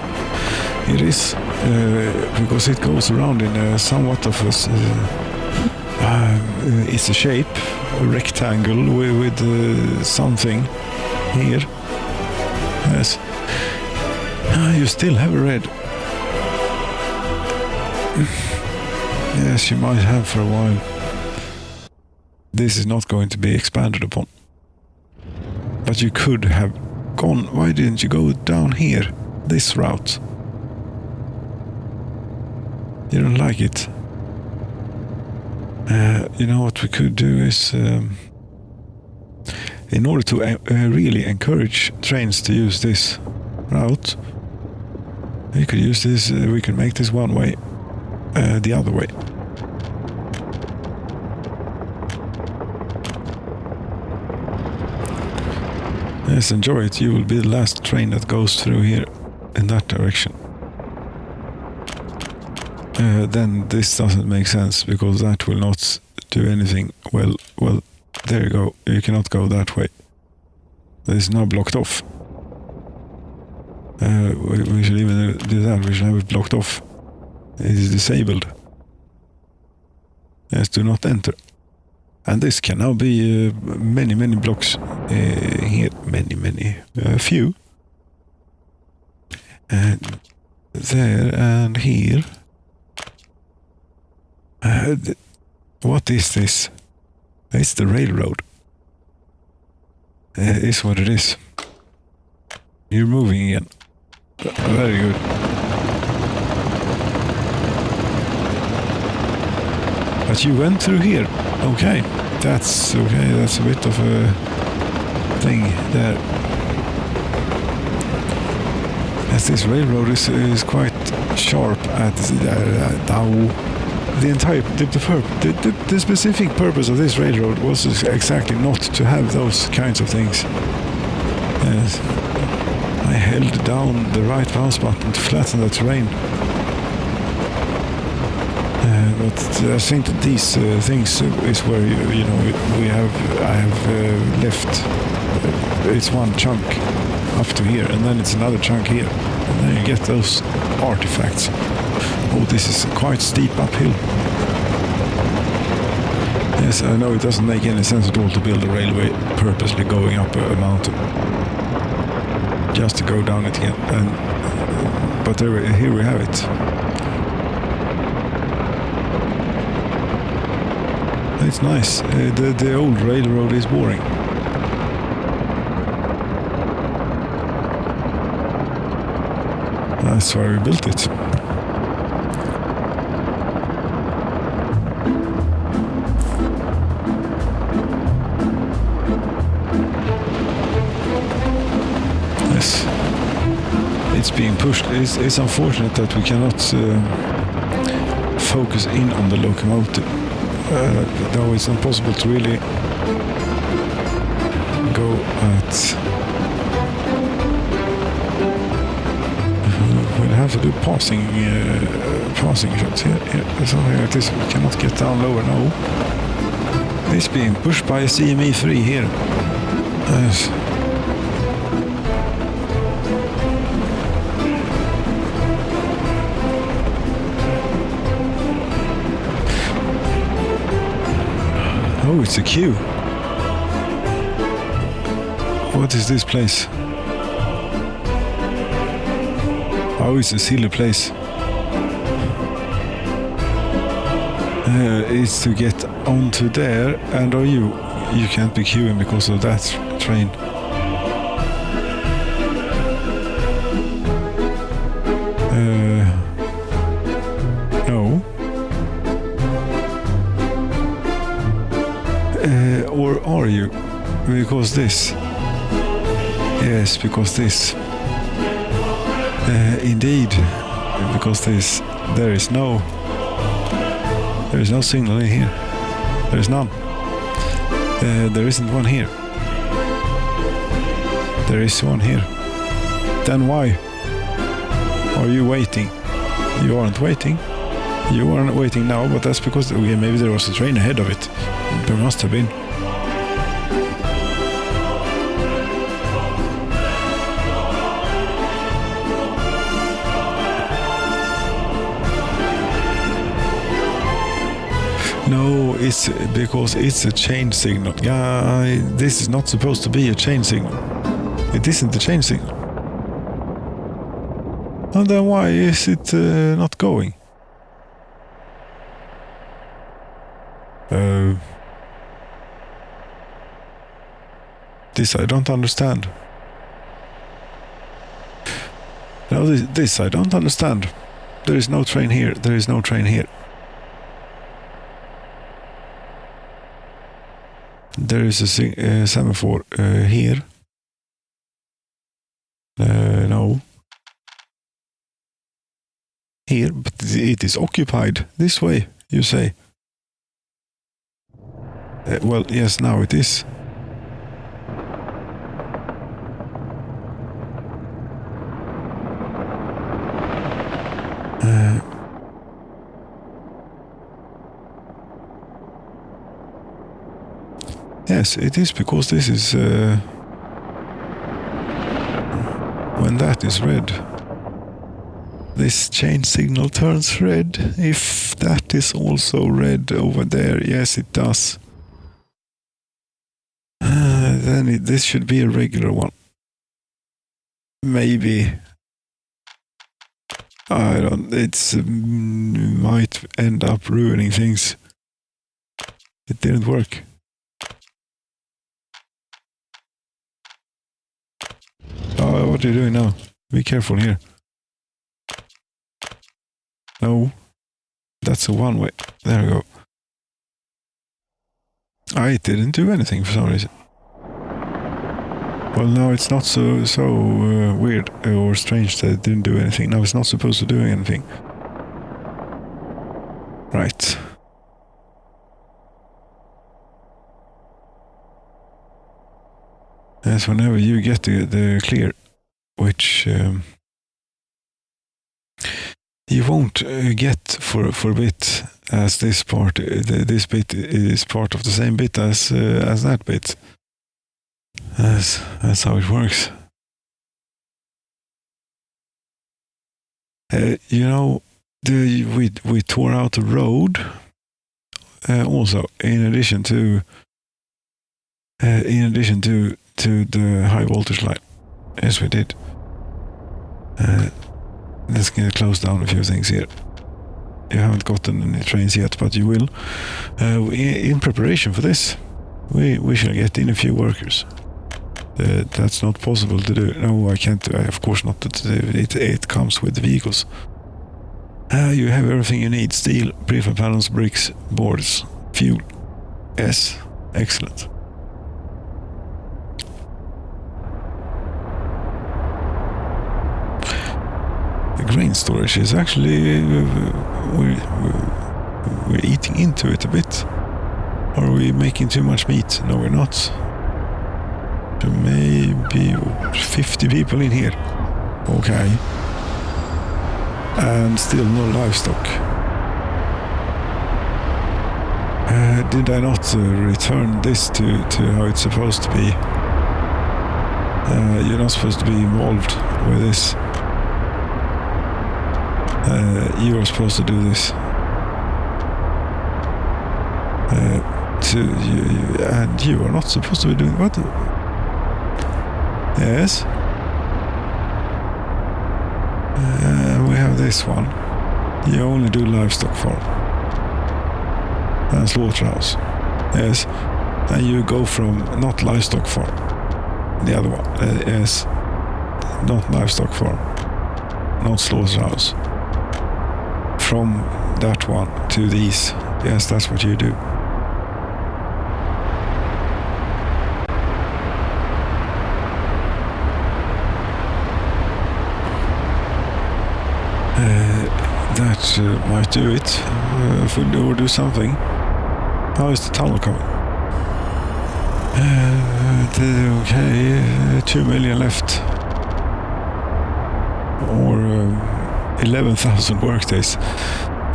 It is, because it goes around in somewhat of a, it's a shape, a rectangle with something here. Yes. You still have a red. Yes, you might have for a while. This is not going to be expanded upon. But you could have gone. Why didn't you go down here? This route. You don't like it. You know what we could do is, in order to really encourage trains to use this route, we could use this. We can make this one way, the other way. Yes, enjoy it. You will be the last train that goes through here in that direction. Then this doesn't make sense, because that will not do anything. Well, there you go. You cannot go that way. This is now blocked off. We should even do that. We should have it blocked off. It is disabled. Yes, do not enter. And this can now be many blocks here. Few. And there and here. What is this? It's the railroad. It's what it is. You're moving again. Very good. But you went through here. Okay. That's okay. That's a bit of a thing there. As this railroad is quite sharp at the specific purpose of this railroad was exactly not to have those kinds of things. Yes. I held down the right mouse button to flatten the terrain. But I think that these things is where I have left. It's one chunk up to here, and then it's another chunk here, and then you get those artifacts. Oh, this is quite steep uphill. Yes, I know it doesn't make any sense at all to build a railway purposely going up a mountain, just to go down it again. But here we have it. It's nice. The old railroad is boring. That's why we built it. Yes. It's being pushed. It's unfortunate that we cannot focus in on the locomotive. Though it's impossible to really go at... We'll have to do passing shots here. Something like this. We cannot get down lower now. It's being pushed by a CME 3 here. Yes. Oh, it's a queue. What is this place? Oh, it's a silly place. It's to get onto there, and you can't be queuing because of that train. No. Or are you? Because this. Yes, because this. Indeed, because there is no signal in here. There is none. There isn't one here. There is one here. Then why are you waiting? You aren't waiting. You aren't waiting now, but that's because maybe there was a train ahead of it. There must have been. No, it's because it's a change signal. Yeah, this is not supposed to be a change signal. It isn't a change signal. And then why is it not going? This I don't understand. No, this I don't understand. There is no train here. There is no train here. There is a semaphore here. No. Here, but it is occupied. This way, you say. Well, yes, now it is. Yes, it is because this is when that is red. This change signal turns red. If that is also red over there, yes, it does. Then this should be a regular one. Maybe. I don't. It's might end up ruining things. It didn't work. Oh, what are you doing now? Be careful here. No. That's a one-way. There we go. I didn't do anything for some reason. Well, now it's not so weird or strange that it didn't do anything. Now it's not supposed to do anything. Right. Yes, whenever you get the clear, which you won't get for a bit, as this part, this bit is part of the same bit as that bit. That's how it works. You know, we tore out the road. Also, in addition to the high voltage line. Yes, we did. Let's close down a few things here. You haven't gotten any trains yet, but you will. In preparation for this, we shall get in a few workers. That's not possible to do. No, I can't do. Of course not. It comes with the vehicles. You have everything you need: steel, prefab panels, bricks, boards, fuel. Yes, excellent. The grain storage is actually we're eating into it a bit. Are we making too much meat? No, we're not. Maybe 50 people in here. Okay. And still no livestock. Did I not return this to how it's supposed to be? You're not supposed to be involved with this. You are supposed to do this. And you are not supposed to be doing what? Yes. We have this one. You only do livestock farm and slaughterhouse. Yes. And you go from not livestock farm. The other one. Yes. Not livestock farm. Not slaughterhouse. From that one to these. Yes, that's what you do. That might do it. If we do something. How is the tunnel coming? Okay, 2 million left. Or 11,000 workdays.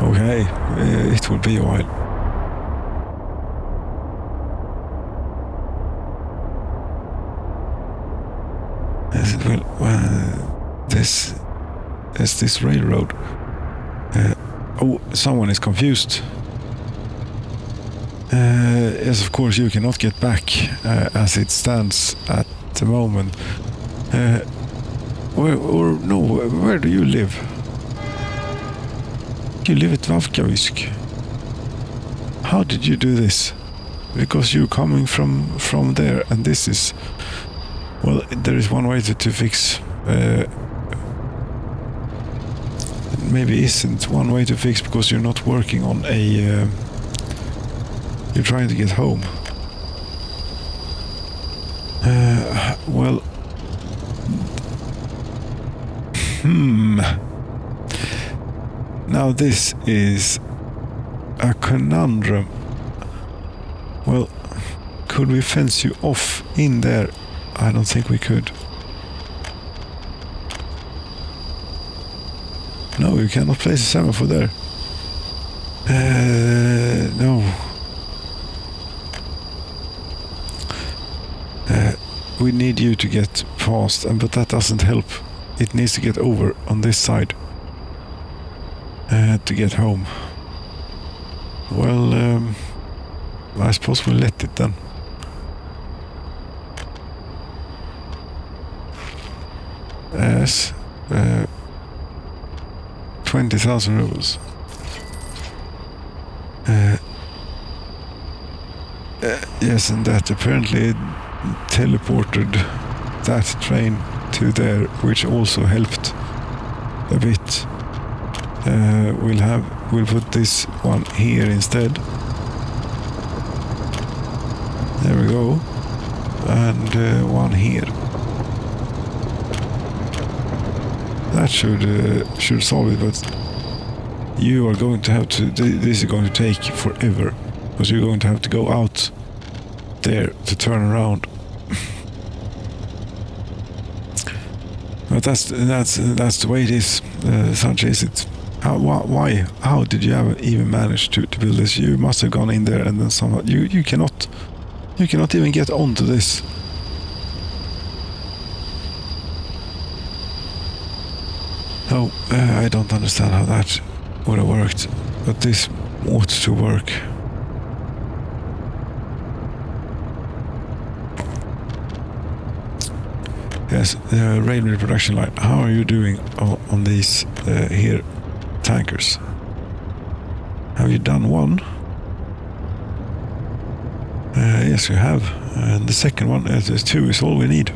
Okay, it will be a while. This railroad. Oh, someone is confused. Yes, of course, you cannot get back as it stands at the moment. Where do you live? You live at Vavkavisk. How did you do this? Because you're coming from there, and this is... Well, there is one way to fix... maybe isn't one way to fix because you're not working on a... you're trying to get home. Well... Now this is a conundrum. Well, could we fence you off in there? I don't think we could. No, you cannot place a semaphore there. No. We need you to get past, but that doesn't help. It needs to get over on this side. To get home. Well, I suppose we'll let it then. Yes. 20,000 rubles. Yes, and that apparently teleported that train to there, which also helped a bit. We'll put this one here instead. There we go. And one here. That should solve it, but you are going to have to... This is going to take forever, because you're going to have to go out there to turn around. But that's the way it is. Such is it. Why? How did you ever even manage to build this? You must have gone in there and then somehow... You cannot even get onto this. No, I don't understand how that would have worked, but this ought to work. Yes, the railway production line. How are you doing on these here tankers? Have you done one? Yes, you have. And the second one, there's 2 is all we need.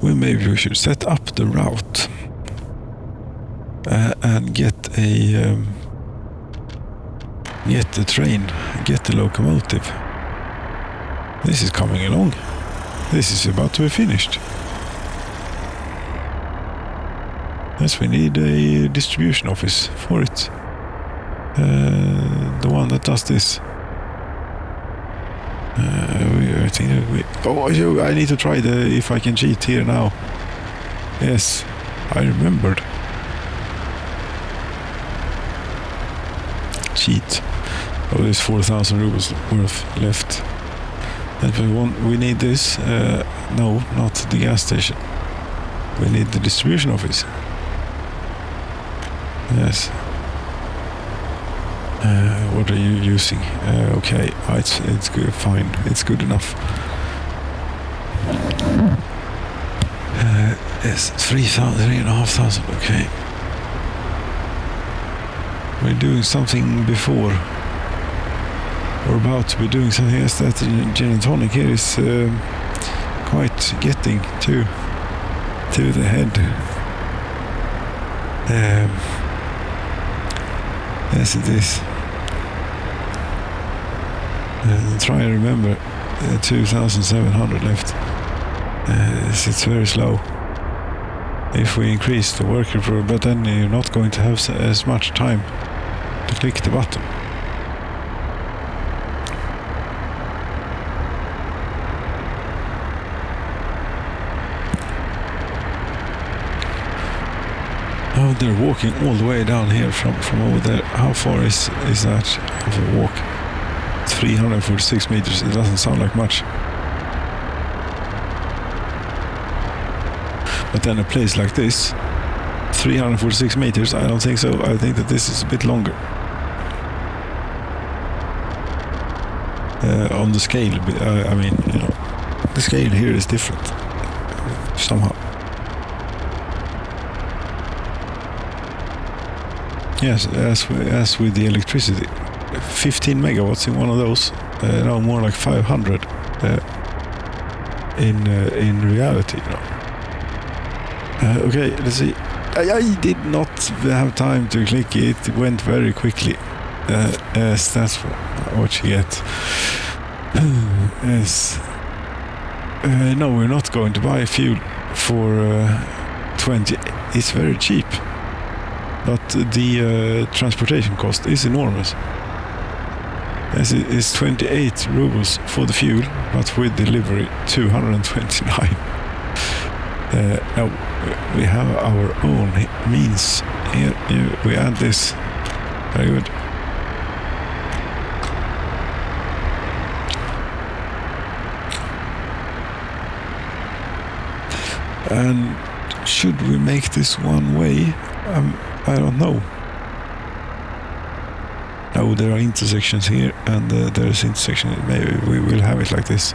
Maybe we should set up the route and get the train, get the locomotive. This is coming along. This is about to be finished. Yes, we need a distribution office for it. The one that does this. I need to try if I can cheat here now. Yes, I remembered. Cheat. Oh, there's 4,000 rubles worth left. And we need this. No, not the gas station. We need the distribution office. Yes. What are you using? Okay, it's good, fine. It's good enough. Yes, 3,500. Okay. We're doing something before. We're about to be doing something else. That gin and tonic here is quite getting to the head. Yes, it is. Try and remember 2,700 left. It's very slow. If we increase the worker for, but then you're not going to have as much time to click the button. Oh, they're walking all the way down here from over there. How far is that of a walk? 346 meters. It doesn't sound like much. But then a place like this, 346 meters, I don't think so. I think that this is a bit longer. On the scale, I mean, you know, the scale here is different somehow. Yes, as with the electricity, 15 megawatts in one of those, no, more like 500 in reality, you know. Okay, let's see. I did not have time to click it. It went very quickly. Yes, that's what you get. Yes. No, we're not going to buy fuel for 20. It's very cheap. But the transportation cost is enormous. Yes, it is 28 rubles for the fuel, but with delivery 229. Now we have our own means here. We add this. Very good. And should we make this one way? I don't know. No, there are intersections here, and there's intersection. Maybe we will have it like this.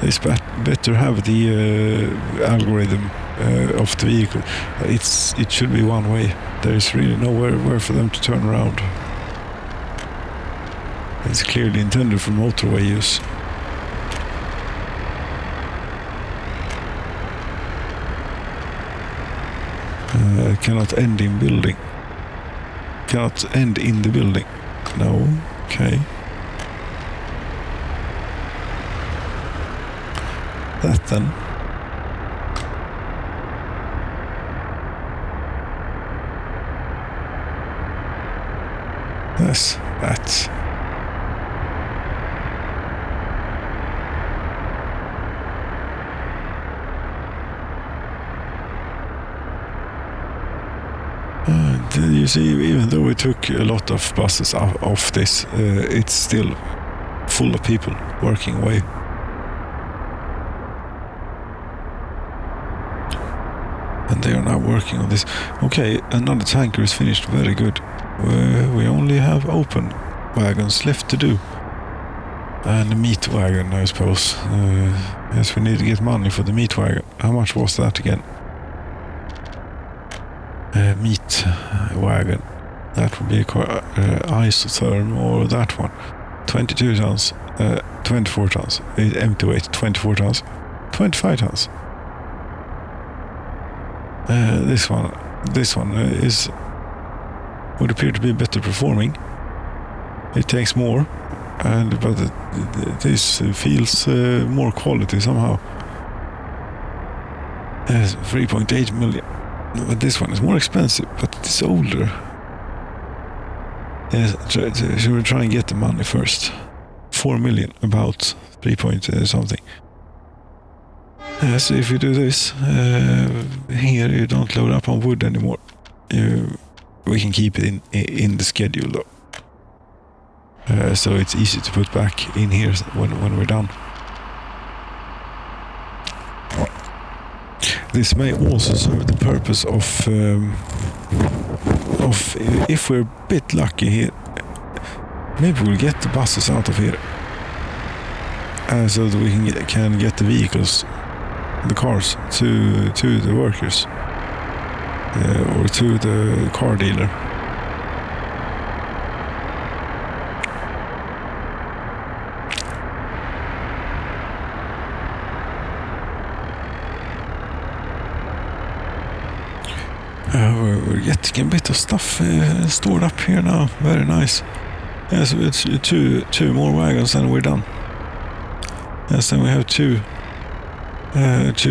It's better have the algorithm of the vehicle. It should be one way. There is really nowhere for them to turn around. It's clearly intended for motorway use. Cannot end in building. Cannot end in the building. No. Okay. That then. Yes, that. You see, even though we took a lot of buses off this, it's still full of people working away. And they are now working on this. Okay, another tanker is finished. Very good. We only have open wagons left to do. And the meat wagon, I suppose. Yes, we need to get money for the meat wagon. How much was that again? Meat wagon. That would be isotherm, or that one. 22 tons. 24 tons. Empty weight, 24 tons. 25 tons. This one would appear to be better performing. It takes more, but this feels more quality somehow. 3.8 million. But this one is more expensive, but it's older. Yes, should we try and get the money first? 4 million, about 3 point something. So if you do this, here you don't load up on wood anymore. We can keep it in the schedule though. So it's easy to put back in here when we're done. This may also serve the purpose of if we're a bit lucky here, maybe we'll get the buses out of here, so that we can get the vehicles, the cars, to the workers, or to the car dealer. We're getting a bit of stuff stored up here now. Very nice. Yes, it's two more wagons and we're done. Yes, then we have two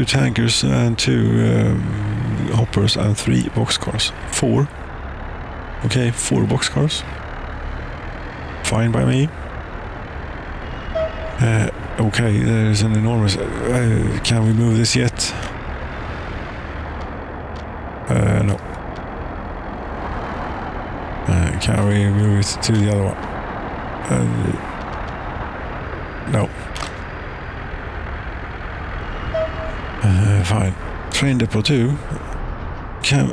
tankers and 2 hoppers and 3 boxcars. 4. Okay, 4 boxcars. Fine by me. Okay, there's an enormous... can we move this yet? No. Can we move it to the other one? No. Fine. Train depot 2. Can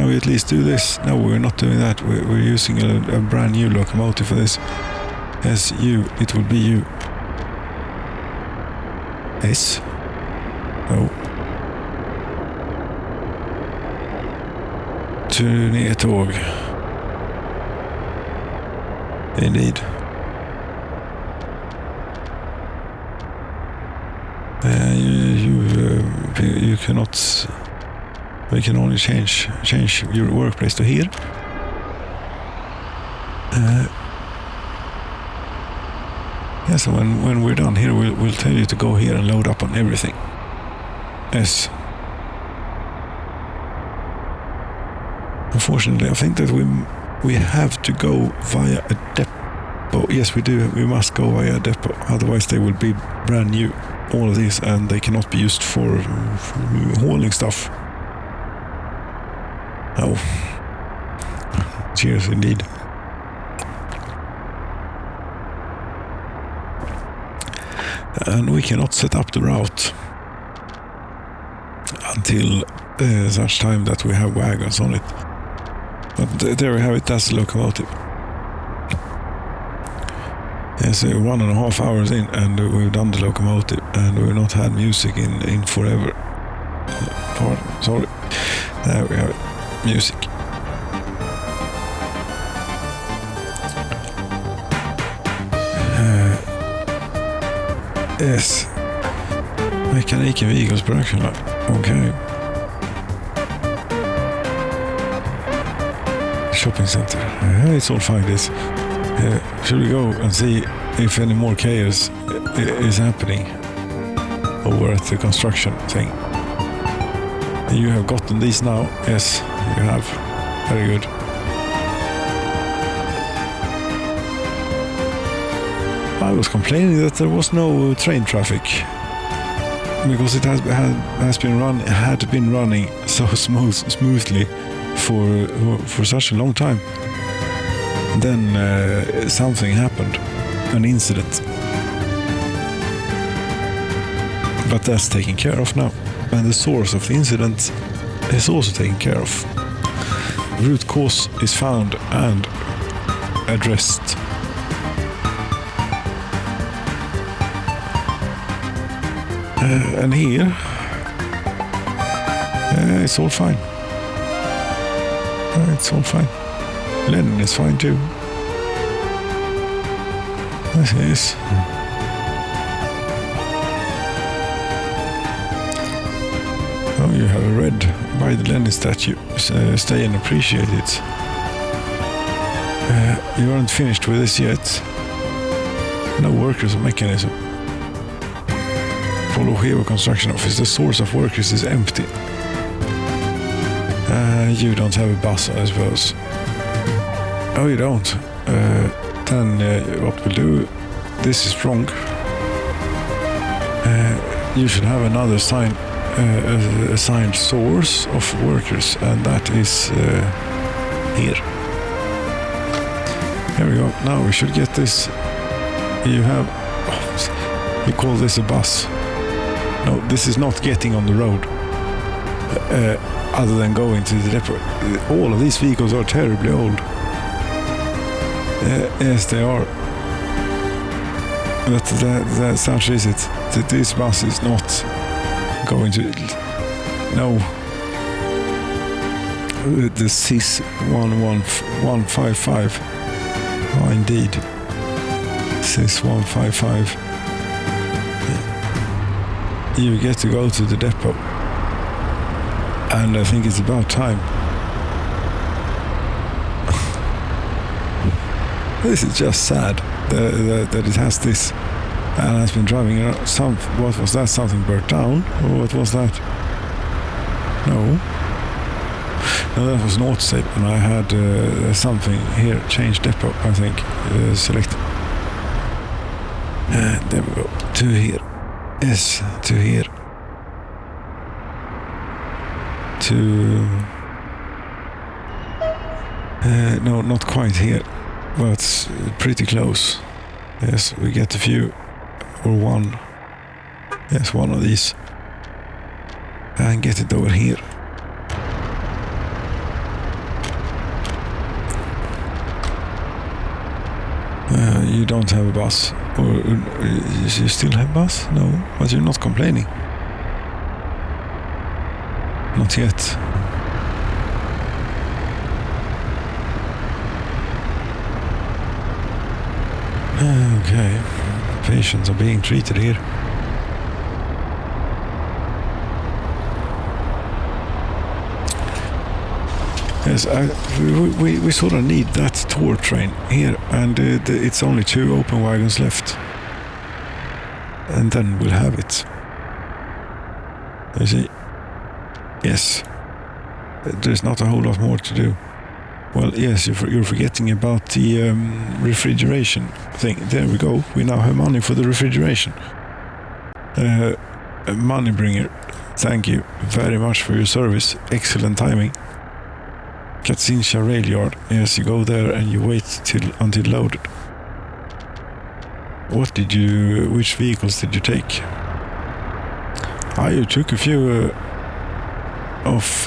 we at least do this? No, we're not doing that. We're using a brand new locomotive for this. Yes, it will be you. S. No. Turnétåg. Indeed. You cannot. We can only change your workplace to here. Yes, so when we're done here, we'll tell you to go here and load up on everything. Yes. Unfortunately, I think that we have to go via a depot. Yes, we do. We must go via a depot. Otherwise, they will be brand new, all of these, and they cannot be used for hauling stuff. Oh. Cheers, indeed. And we cannot set up the route until such time that we have wagons on it. But there we have it, that's the locomotive. Yes, 1.5 hours in and we've done the locomotive and we've not had music in forever. Pardon, sorry. There we have it, music. Yes. Mekaniken Vigos production line. Okay. Shopping center. It's all fine, this. Should we go and see if any more chaos is happening over at the construction thing? You have gotten these now? Yes, you have. Very good. I was complaining that there was no train traffic because it had been running so smoothly for such a long time. And then something happened, an incident. But that's taken care of now, and the source of the incident is also taken care of. root cause is found and addressed. And here, it's all fine. It's all fine. Lenin is fine too. This is. Oh, you have a red by the Lenin statue. Stay and appreciate it. You aren't finished with this yet. No workers or mechanism. Follow Hevo construction office. The source of workers is empty. You don't have a bus, I suppose. Oh, you don't. Then what we'll do, this is wrong. You should have another assigned source of workers, and that is here. There we go. Now we should get this. You have, you call this a bus. No, this is not getting on the road. Other than going to the depot. All of these vehicles are terribly old. Yes, they are. But such is it. That this bus is not going to... No. The CIS 11155. Oh, indeed. CIS 155. You get to go to the depot. And I think it's about time. This is just sad that it has this. And has been driving around. What was that? Something burnt down? Or what was that? No. No, that was an autosave. And I had something here. Change depot, I think. Select. And there we go. To here. Yes, to here. No, not quite here, but pretty close. Yes, we get a few, or one. Yes, one of these. And get it over here. You don't have a bus. Or you still have a bus? No, but you're not complaining. Not yet. Okay. Patients are being treated here. Yes, we sort of need that tour train here, and it's only 2 open wagons left. And then we'll have it. You see? Yes. There's not a whole lot more to do. Well, yes, you're forgetting about the refrigeration thing. There we go. We now have money for the refrigeration. Money bringer, thank you very much for your service. Excellent timing. Katsinsha rail yard. Yes, you go there and you wait until loaded. Which vehicles did you take? You took a few of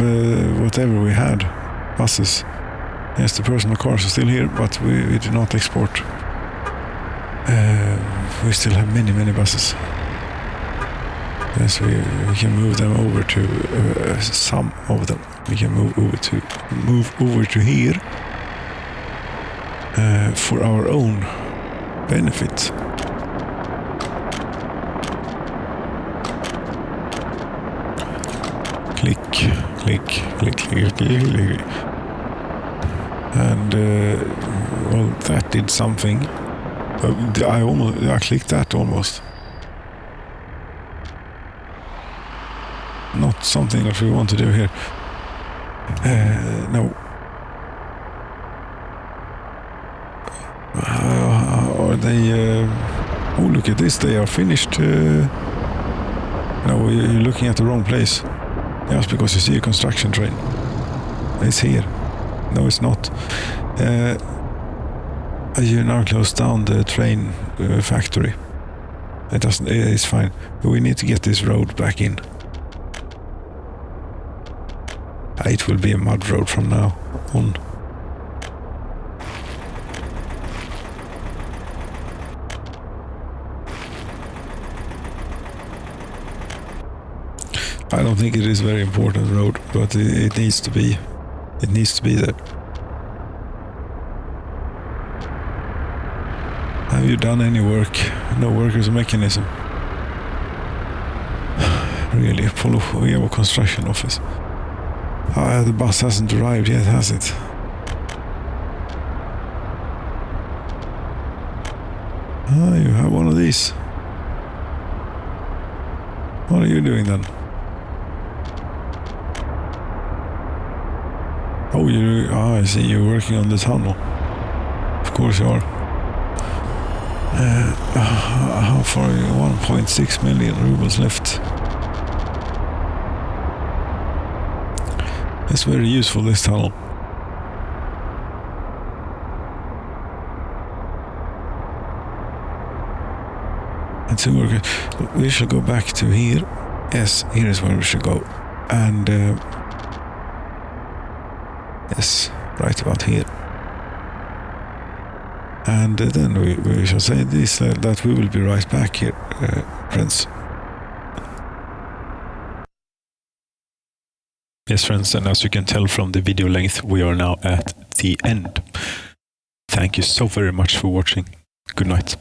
whatever we had. Buses. Yes, the personal cars are still here, but we do not export. We still have many buses. Yes, we can move them over to some of them. We can move over to here for our own benefit. Click. And well, that did something. I clicked that almost. Not something that we want to do here. No. Are they... oh, look at this. They are finished. No, you're looking at the wrong place. Just because you see a construction train. It's here. No, it's not. You now close down the train factory. It's fine. We need to get this road back in. It will be a mud road from now on. I don't think it is a very important road, but it needs to be. It needs to be there. Have you done any work? No workers mechanism. Really, we have a construction office. The bus hasn't arrived yet, has it? You have one of these. What are you doing then? Oh, I see, you're working on the tunnel. Of course you are. How far are you? 1.6 million rubles left. It's very useful, this tunnel. And so we shall go back to here. Yes, here is where we should go. And yes, right about here. And then we shall say this, that we will be right back here, friends. Yes, friends, and as you can tell from the video length, we are now at the end. Thank you so very much for watching. Good night.